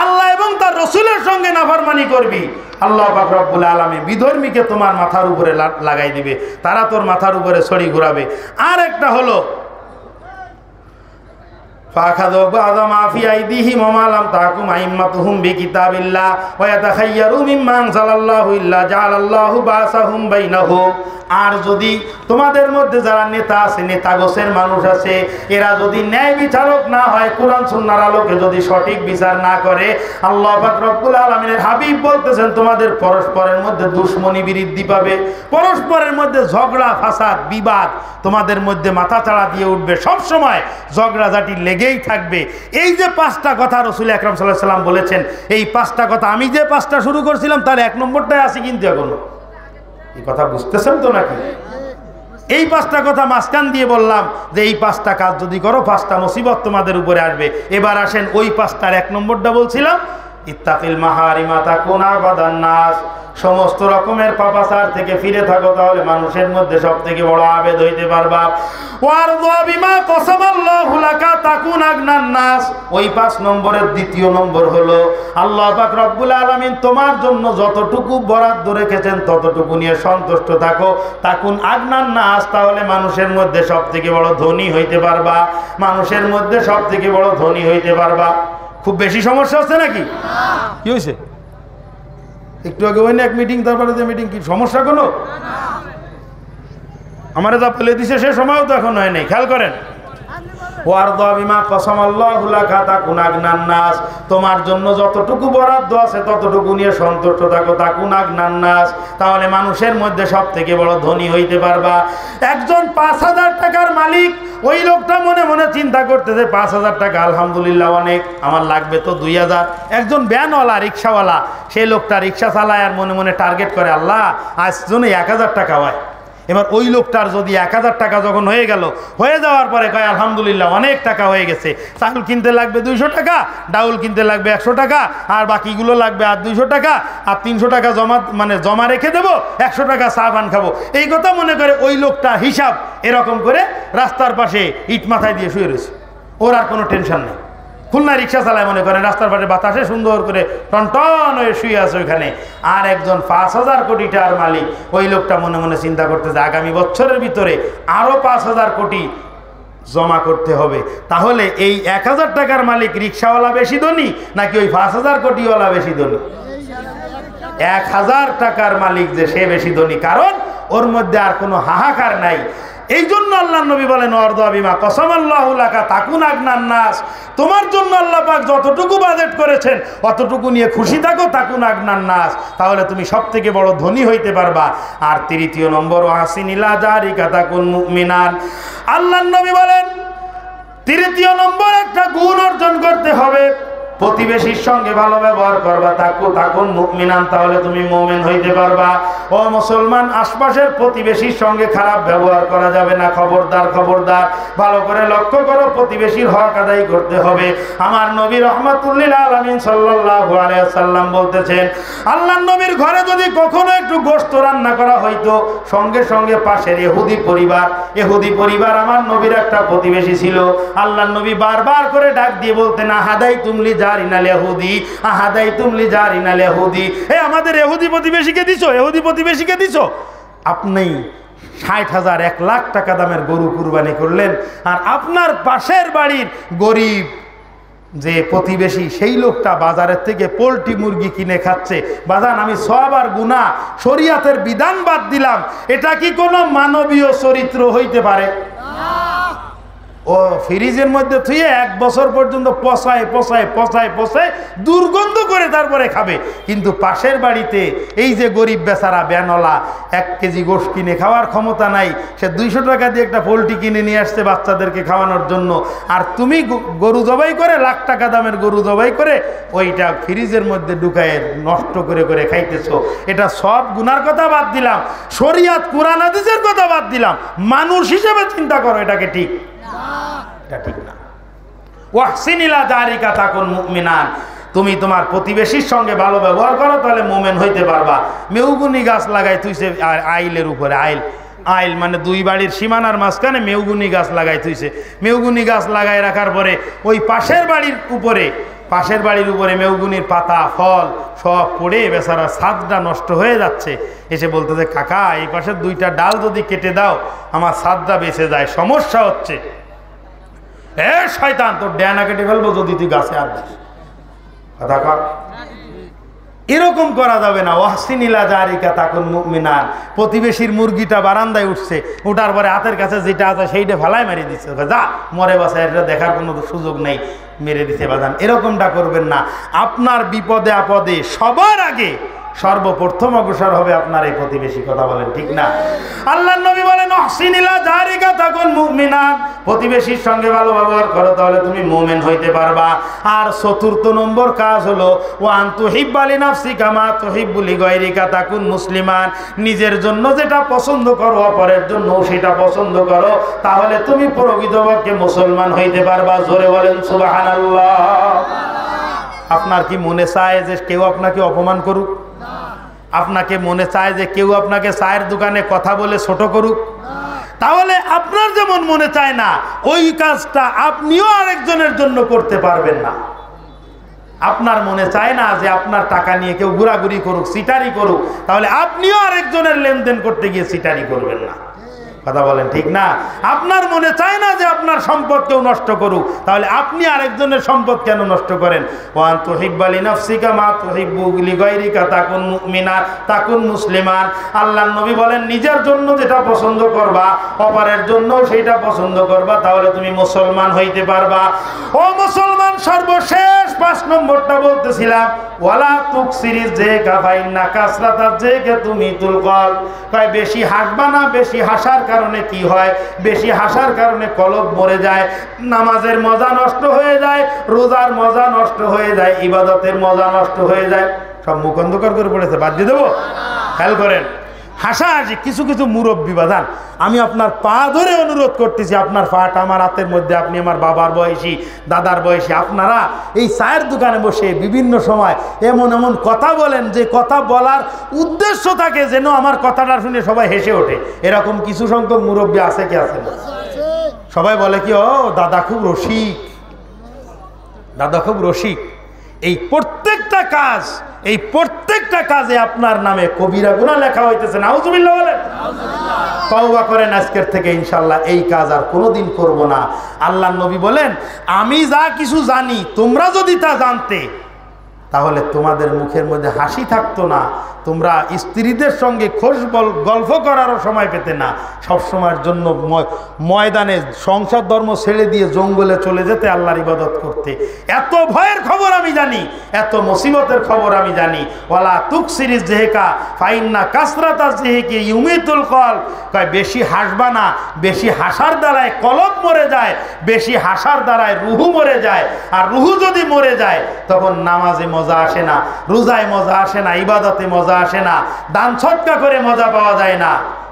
আল্লাহ এবং তার রাসূলের সঙ্গে নাফরমানি করবি, আল্লাহ পাক রব্বুল আলামিন বিধর্মীকে তোমার মাথার উপরে লাগাই দিবে, তারা তোর মাথার উপরে ছড়ি ঘুরাবে। আর একটা হলো فأخذوا بعض ما في أيديهم وما لم تحكم أئمتهم بكتاب الله ويتخيروا مما أنزل الله إلا جعل الله بأسهم بينهم। আর যদি তোমাদের মধ্যে যারা নেতা আছে, নেতা গোছের মানুষ আছে, এরা যদি ন্যায় বিচারক না হয়, কোরআন সুন্নাহর আলোকে যদি সঠিক বিচার না করে, আল্লাহ পাক রব্বুল আলামিনের হাবিব বলতেছেন তোমাদের পরস্পরের মধ্যে দুশমনি বৃদ্ধি পাবে, পরস্পরের মধ্যে ঝগড়া ফাসাদ বিবাদ তোমাদের মধ্যে মাথাচাড়া দিয়ে উঠবে, সব সময় ঝগড়াঝাটি লেগেই থাকবে। এই যে 5টা কথা রাসূল আকরাম সাল্লাল্লাহু আলাইহি ওয়াসাল্লাম বলেছেন, এই 5টা কথা আমি যে 5টা শুরু করছিলাম তার 1 নম্বরটাই আছে কিন্তু এখনো। এই কথা বুঝতেছেন তো নাকি? এই 5টা কথা মাঝখান দিয়ে বললাম যে এই 5টা কাজ যদি করো 5টা মুসিবত তোমাদের উপরে আসবে। এবার আসেন ওই 5টার 1 নম্বরটা বলছিলাম, ইত্তাকিল মাহারিমা তাকুনা বাদান নাস। সমস্ত রকমের পাপাচার থেকে ফিরে থাকো, তাহলে মানুষের মধ্যে সবথেকে বড় আবেদ হইতে পারবা। ওয়ারযা বিমা কসামাল্লাহু লাকা তাকুন আগনান নাস। ওই 5 নম্বরের 2য় নম্বর হলো আল্লাহ পাক রব্বুল আলামিন তোমার জন্য যতটুকু বরাদ্দ রেখেছেন ততটুকু নিয়ে সন্তুষ্ট থাকো, তাকুন আগনান নাস। তাহলে মানুষের মধ্যে সবথেকে বড় ধনী হইতে পারবা, মানুষের মধ্যে সবথেকে বড় ধনী হইতে পারবা। খুব বেশি সমস্যা হচ্ছে নাকি? কি হয়েছে? একটু আগে হয় না এক মিটিং, তারপরে যে মিটিং, কি সমস্যা কোনো? আমারে যা ফেলে দিছে সে সময়ও তো এখন হয় নাই, খেয়াল করেন। ওয়ারদা বিমা কসামাল্লাহু লাকা তাকুন আগনান নাস। তোমার জন্য যতটুকু বরাদ্দ আছে ততটুকু নিয়ে সন্তুষ্ট থাকো, তাকুন আগনান নাস। তাহলে মানুষের মধ্যে সবথেকে বড় ধনী হইতে পারবা। একজন 5,000 টাকার মালিক, ওই লোকটা মনে মনে চিন্তা করতেছে 5,000 টাকা আলহামদুলিল্লাহ অনেক, আমার লাগবে তো 2,000। একজন ভ্যানওয়ালা, রিক্সাওয়ালা, সেই লোকটা রিক্সা চালায় আর মনে মনে টার্গেট করে, আল্লাহ আজ জন্য 1,000 টাকা হয়। এবার ওই লোকটার যদি 1,000 টাকা যখন হয়ে গেল, হয়ে যাওয়ার পরে কয় আলহামদুলিল্লাহ অনেক টাকা হয়ে গেছে, চাউল কিনতে লাগবে 200 টাকা, ডাউল কিনতে লাগবে 100 টাকা, আর বাকিগুলো লাগবে আর 200 টাকা, আর 300 টাকা জমা রেখে দেবো, 100 টাকা চা পান খাবো। এই কথা মনে করে ওই লোকটা হিসাব এরকম করে রাস্তার পাশে ইট মাথায় দিয়ে শুয়ে রয়েছে, ওর আর কোনো টেনশন নেই। খুলনা রিক্সা চালায় মনে করেন, রাস্তার পাশে বাতাসে সুন্দর করে টনটন হয়ে শুয়ে আছে ওইখানে। আর একজন 5,000 কোটি টাকার মালিক, ওই লোকটা মনে মনে চিন্তা করতেছে আগামী বছরের ভিতরে আরো 5,000 কোটি জমা করতে হবে। তাহলে এই 1000 টাকার মালিক রিক্সাওয়ালা বেশি ধনী নাকি ওই 5000 কোটিওয়ালা বেশি ধনী? 1000 টাকার মালিক যে সে বেশি ধনী, কারণ ওর মধ্যে আর কোনো হাহাকার নাই। এই জন্য আল্লাহ নবী বলেন ওয়ারদা বিমা কসামাল্লাহু লাকা তাকুন আগনান নাস, তোমার জন্য আল্লাহ পাক যতটুকু বাজেট করেছেন অতটুকু নিয়ে খুশি থাকো, তাকুন আগনান নাস, তাহলে তুমি সবথেকে বড় ধনী হইতে পারবা। আর তৃতীয় নম্বর ওয়াহসিন ইলা জারিকা তাকুন মুমিনান, আল্লাহ নবী বলেন তৃতীয় নম্বর একটা গুণ অর্জন করতে হবে, প্রতিবেশীর সঙ্গে ভালো ব্যবহার করবা, তাকুন মুমিনান, তাহলে তুমি মুমিন হইতে পারবা। ও মুসলমান, আশপাশের প্রতিবেশীর সঙ্গে খারাপ ব্যবহার করা যাবে না, খবরদার খবরদার। ভালো করে লক্ষ্য করো, প্রতিবেশীর হক আদায় করতে হবে। আমার নবী রহমাতুল্লিল আলামিন সাল্লাল্লাহু আলাইহি ওয়াসাল্লাম বলতেছেন, আল্লাহর নবীর ঘরে যদি কখনো একটু গোশত রান্না করা হইতো, সঙ্গে সঙ্গে পাশের ইহুদি পরিবার আমার নবীর একটা প্রতিবেশী ছিল, আল্লাহর নবী বারবার করে ডাক দিয়ে বলতেন, আহাদাই তুমলি জারিনাল ইহুদি, আহাদাই তুমলি জারিনাল ইহুদি, এই আমাদের ইহুদি প্রতিবেশীকে দিছো, ইহুদি প্রতিবেশীকে দিছো। আপনি 60,000 1 লাখ টাকা দামের গরু কুরবানি করলেন, আর আপনার পাশের বাড়ির গরিব যে প্রতিবেশী সেই লোকটা বাজারের থেকে পোল্ট্রি মুরগি কিনে খাচ্ছে। বাজান, আমি সওয়াব আর গুনাহ শরীয়তের বিধান বাদ দিলাম, এটা কি কোনো মানবীয় চরিত্র হইতে পারে? ও ফ্রিজের মধ্যে থুয়ে 1 বছর পর্যন্ত পচায় দুর্গন্ধ করে তারপরে খাবে, কিন্তু পাশের বাড়িতে এই যে গরিব বেচারা ব্যানওয়ালা 1 কেজি গোশত কিনে খাওয়ার ক্ষমতা নাই, সে 200 টাকা দিয়ে একটা পোল্ট্রি কিনে নিয়ে আসছে বাচ্চাদেরকে খাওয়ানোর জন্য, আর তুমি গরু জবাই করে লাখ টাকা দামের গরু জবাই করে ওইটা ফ্রিজের মধ্যে ঢুকায় নষ্ট করে করে খাইতেছো। এটা সব গুনার কথা বাদ দিলাম, শরীয়ত কুরআন হাদিসের কথা বাদ দিলাম, মানুষ হিসেবে চিন্তা করো, এটাকে ঠিক ঠিক না। ওয়াহসিন ইলা জারিকা তাকুন মুমিনান, তুমি তোমার প্রতিবেশীর সঙ্গে ভালো ব্যবহার করো, তাহলে মুমিন হইতে পারবা। মেউগুনি গাছ লাগাই তুইছে আইলের উপরে, আইল মানে 2 বাড়ির সীমানার মাঝখানে মেউগুনি গাছ লাগাই তুইছে। মেউগুনি গাছ লাগাই রাখার পরে ওই পাশের বাড়ির উপরে মেউগুনির পাতা ফল সব পড়ে বেচারা ছাদটা নষ্ট হয়ে যাচ্ছে। এসে বলতেছে, কাকা এই পাশের 2টা ডাল যদি কেটে দাও আমার ছাদটা বেঁচে যায়, সমস্যা হচ্ছে। এ শয়তান, তোর ড্যানা কেটে ফেলবো যদি তুই গাছে আর দিস, কথা কর। এরকম করা যাবে না। ওয়াহসিন ইলা জারিকা তাকুন মুমিনান, প্রতিবেশীর মুরগিটা বারান্দায় উঠছে, উঠার পরে হাতের কাছে যেটা আছে সেইটা ফালাই মেরে দিচ্ছে, যা মরে বাসায়, এটা দেখার কোনো সুযোগ নেই, মেরে দিতে বাজান। এরকমটা করবেন না। আপনার বিপদে আপদে সবার আগে সর্বপ্রথম অগ্রসর হবে আপনার এই প্রতিবেশী, কথা বলেন ঠিক না? আল্লাহর নবী বলেন ওয়াহসিন ইলা জারিকা তাকুন মুমিনান, প্রতিবেশীর সঙ্গে ভালো ব্যবহার করো, তাহলে তুমি মুমিন হইতে পারবা। আর 4র্থ নম্বর কাজ হলো ওয়া আনতুহিব্বা লিনাফসিকা মা তুহিব্বু লিগায়রিকা তাকুন মুসলিমান, নিজের জন্য যেটা পছন্দ করো অপরের জন্য সেটা পছন্দ করো, তাহলে তুমি প্রকৃতপক্ষে মুসলমান হইতে পারবা। জোরে বলেন সুবহানাল্লাহ। আপনার কি মনে চায় যে কেউ আপনাকে অপমান করুক? আপনাকে মনে চায় যে কেউ আপনাকে চায়ের দোকানে কথা বলে ছোট করুক? তাহলে আপনার যেমন মনে চায় না, ওই কাজটা আপনিও আরেকজনের জন্য করতে পারবেন না। আপনার মনে চায় না যে আপনার টাকা নিয়ে কেউ ঘোরাঘুরি করুক, সিটারি করুক, তাহলে আপনিও আরেকজনের লেনদেন করতে গিয়ে সিটারি করবেন না, কথা বলেন ঠিক না? আপনার মনে চায় না যে আপনার সম্পদ কেউ নষ্ট করুক, তাহলে আপনি আরেকজনের সম্পদ কেন নষ্ট করেন? ওয়া আনতুহিব্বা লিনাফসিকা মা তুহিব্বু লিগায়রিকা তাকুন মুমিনা তাকুন মুসলিমান। আল্লাহর নবী বলেন নিজের জন্য যেটা পছন্দ করবা অপরের জন্য সেটা পছন্দ করবা, তাহলে তুমি মুসলমান হইতে পারবা। ও মুসলমান, সর্বশেষ 5 নম্বরটা বলতেছিলাম, ওয়ালা তুকসিরিজ যাকা ফাইন্না কাসরাতাজ যাকা তুমিতুল কলব। কয় বেশি হাসবা না, বেশি হাসার কারণে কি হয়? বেশি হাসার কারণে কলব মরে যায়, নামাজের মজা নষ্ট হয়ে যায়, রোজার মজা নষ্ট হয়ে যায়, ইবাদতের মজা নষ্ট হয়ে যায়। সব মুখ অন্ধকার করে পড়েছে, বাদ দিয়ে দেবো? খেয়াল করেন, হাসাহাসি কিছু কিছু মুরব্বী বাজান, আমি আপনার পা ধরে অনুরোধ করতেছি, আপনার পাটা আমার হাতের মধ্যে, আপনি আমার বাবার বয়সী, দাদার বয়সী, আপনারা এই চায়ের দোকানে বসে বিভিন্ন সময় এমন এমন কথা বলেন যে কথা বলার উদ্দেশ্য থাকে যেন আমার কথাটা শুনে সবাই হেসে ওঠে। এরকম কিছু সংখ্যক মুরব্বী আছে কি আছে না? সবাই বলে কি, ও দাদা খুব রসিক, দাদা খুব রসিক। এই প্রত্যেকটা কাজ এই প্রত্যেকটা কাজে আপনার নামে কবিরা গুনাহ লেখা হইতেছে। নাউজুবিল্লাহ বলেন। তওবা করেন আজকের থেকে, ইনশাআল্লাহ এই কাজ আর কোনোদিন করব না। আল্লাহর নবী বলেন, আমি যা কিছু জানি তোমরা যদি তা জানতে তাহলে তোমাদের মুখের মধ্যে হাসি থাকতো না, তোমরা স্ত্রীদের সঙ্গে গল্প করারও সময় পেতে না, সব সময়ের জন্য ময়দানে সংসার ধর্ম ছেড়ে দিয়ে জঙ্গলে চলে যেতে, আল্লাহর ইবাদত করতে। এত ভয়ের খবর আমি জানি, এত মুসিবতের খবর আমি জানি। ওয়ালা তুকসিরিজ জেহেকা ফাইন্না কাসরাতা জেহেকি ইউমিতুল কল। কয় বেশি হাসবা না, বেশি হাসার দ্বারায় কলব মরে যায়, বেশি হাসার দ্বারায় রুহু মরে যায়। আর রুহু যদি মরে যায় তখন নামাজে মজা আসে না, রোজায় মজা আসে না, ইবাদতে মজা আসে না, দান সদকা করে মজা পাওয়া যায় না,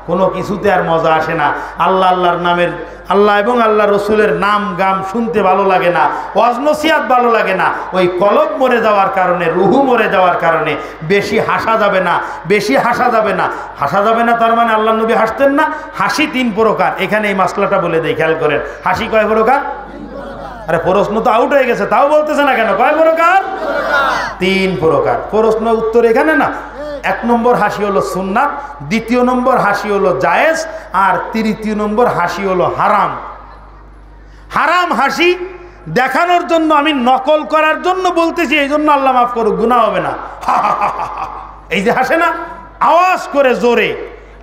কোনো কিছুতে আর মজা আসে না। আল্লাহর নামের, আল্লাহ এবং আল্লাহ রসুলের নাম গাম শুনতে ভালো লাগে না, ওয়াজ নসিহত ভালো লাগে না। ওই কলব মরে যাওয়ার কারণে, রুহু মরে যাওয়ার কারণে বেশি হাসা যাবে না, বেশি হাসা যাবে না। হাসা যাবে না তার মানে আল্লাহ নবী হাসতেন না? হাসি 3 প্রকার। এখানে এই মাসলাটা বলে দেই, খেয়াল করেন। হাসি কয় প্রকার? আরে প্রশ্ন তো আউট হয়ে গেছে, তাও বলতেছে না কেন? কয় প্রকার? 3 প্রকার। প্রশ্ন উত্তর এখানে না। 1 নম্বর হাসি হলো সুন্নাত, 2 নম্বর হাসি হলো জায়েজ, আর 3 নম্বর হাসি হলো হারাম। হারাম হাসি দেখানোর জন্য, আমি নকল করার জন্য বলতেছি, এই জন্য আল্লাহ মাফ করুক, গুনাহ হবে না। এই যে হাসে না আওয়াজ করে জোরে,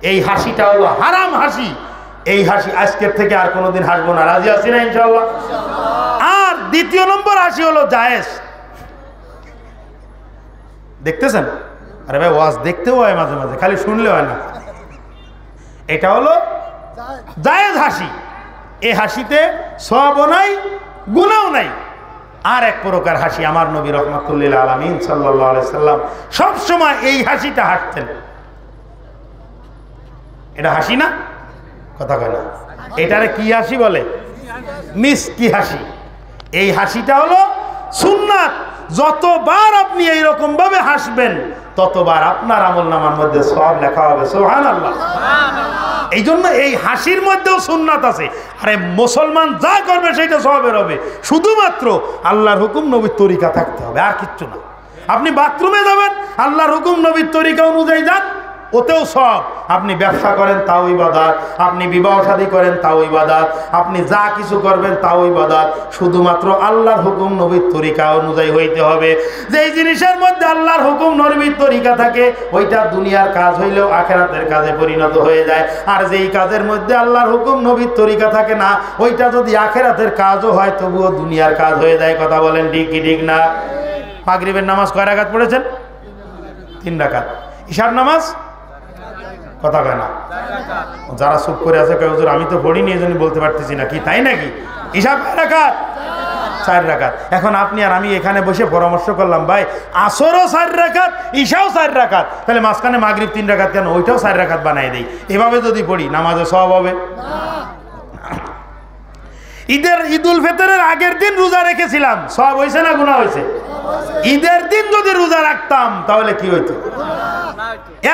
এই হাসিটা হলো হারাম হাসি। এই হাসি আজকের থেকে আর কোনোদিন হাসবো না। রাজি আছি না ইনশাআল্লাহ? আর 2 নম্বর হাসি হলো জায়েজ। দেখতেছেন? আরে ভাই ওয়াজ দেখতেও হয় মাঝে মাঝে, খালি শুনলে হয় না। এটা হলো জায়েজ হাসি। এই হাসিতে সওয়াবও নাই, গুনাহও নাই। আর 1 প্রকার হাসি আমার নবী রাহমাতুল্লিল আলামিন সাল্লাল্লাহু আলাইহি সাল্লাম সব সময় এই হাসিটা হাসতেন। এটা হাসি না? কথা কয় না। এটারে কি হাসি বলে? মিষ্টি হাসি। এই হাসিটা হলো সুন্নাত। যতবার আপনি এইরকম ভাবে হাসবেন ততবার আপনার আমলনামার মধ্যে সওয়াব লেখা হবে। সুবহানাল্লাহ। এই জন্য এই হাসির মধ্যেও সুন্নাত আছে। আরে মুসলমান যা করবে সেটা সওয়াবের হবে, শুধুমাত্র আল্লাহর হুকুম নবীর তরিকা থাকতে হবে, আর কিচ্ছু না। আপনি বাথরুমে যাবেন, আল্লাহর হুকুম নবীর তরিকা অনুযায়ী যান, ওতেও সব। আপনি ব্যবসা করেন তাও ইবাদত, আপনি বিবাহ শাদী করেন তাও ইবাদত, আপনি যা কিছু করবেন তাও ইবাদত, শুধুমাত্র আল্লাহর হুকুম নবীর তরিকা অনুযায়ী হইতে হবে। যেই জিনিসের মধ্যে আল্লাহর হুকুম নবীর তরিকা থাকে ওইটা দুনিয়ার কাজ হইলেও আখিরাতের কাজে পরিণত হয়ে যায়। আর যেই কাজের মধ্যে আল্লাহর হুকুম নবীর তরিকা থাকে না, ওইটা যদি আখিরাতের কাজও হয় তবুও দুনিয়ার কাজ হয়ে যায়। কথা বলেন ঠিক কি ঠিক না? মাগরিবের নামাজ কয় রাকাত পড়েছেন? 3 রাকাত। ইশার নামাজ? কথা কয় না। যারা চুপ করে আছে কয় হুজুর আমি তো পড়িনি এজন্য বলতে পারতেছি না। কি তাই নাকি? ইশা কয় রাকাত? 4 রাকাত। এখন আপনি আর আমি এখানে বসে পরামর্শ করলাম, ভাই আসরও 4 রাকাত, ইশাও 4 রাকাত, তাহলে মাঝখানে মাগরিব 3 রাকাত কেন? ওইটাও 4 রাকাত বানাই দেই। এভাবে যদি পড়ি নামাজে সওয়াব হবে? ঈদুল ফিতরের আগের দিন রোজা রেখেছিলাম, সওয়াব হইছে না গুনাহ হইছে? ঈদের দিন যদি রোজা রাখতাম তাহলে কি হইতো?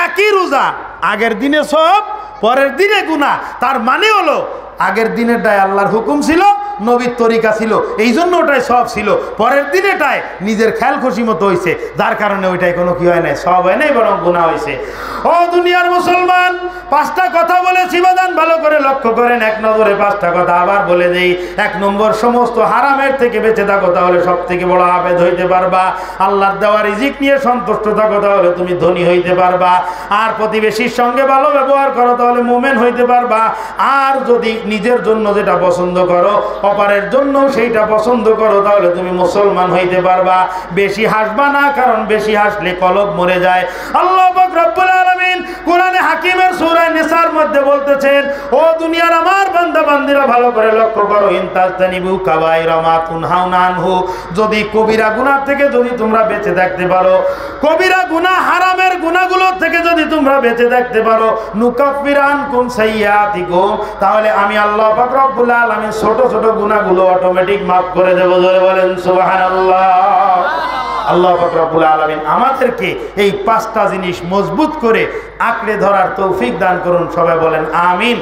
একই রোজা, আগের দিনে সওয়াব, পরের দিনে গুনাহ। তার মানে হলো আগের দিনেরটায় আল্লাহর হুকুম ছিল, নবীর তরিকা ছিল, এই জন্য ওটাই সওয়াব ছিল। পরের দিনেটায় নিজের খেয়াল খুশি মতো হয়েছে, যার কারণে ওইটাই কোনো কি হয় নাই, সওয়াব হয় নাই, বরং গুনাহ হয়েছে। ও দুনিয়ার মুসলমান, 5টা কথা বলেছি বাদান, ভালো করে লক্ষ্য করেন। 1 নজরে 5টা কথা আবার বলে দেই। 1 নম্বর, সমস্ত হারামের থেকে বেঁচে থাকো, তাহলে সব থেকে বড় আবেদ হইতে পারবা। আল্লাহর দেওয়া রিজিক নিয়ে সন্তুষ্ট থাকো, তাহলে তুমি ধনী হইতে পারবা। আর প্রতিবেশীর সঙ্গে ভালো ব্যবহার করো, তাহলে মুমিন হইতে পারবা। আর যদি নিজের জন্য যেটা পছন্দ করো, অপরের জন্য সেইটা পছন্দ করো, তাহলে তুমি মুসলমান হইতে পারবা। বেশি হাসবা না, কারণ বেশি হাসলে কলব মরে যায়। আল্লাহ পাক রব্বুল আলামিন কোরআনে হাকিমের সূরা নিসার মধ্যে বলতেছেন, ও দুনিয়ার আমার বান্দা বান্দিরা ভালো করে লক্ষ্য করো, ইনতাজতানিবু কাবাইরা মা তুনহাউনা আনহু, যদি কবিরা গুনাহ থেকে যদি তোমরা বেঁচে থাকতে পারো, কবিরা গুনাহ হারামের গুনাহগুলো থেকে যদি তোমরা বেঁচে থাকতে পারো, নুকাফির আনকুম সাইয়্যাতিকুম, তাহলে আমি আল্লাহ পাক রব্বুল আলামিন ছোট ছোট গুনাহগুলো অটোমেটিক মাফ করে দেব। জোরে বলেন সুবহানাল্লাহ। আল্লাহ পাক রব্বুল আলামিন আমাদেরকে এই 5টা জিনিস মজবুত করে আঁকড়ে ধরার তৌফিক দান করুন। সবাই বলেন আমিন।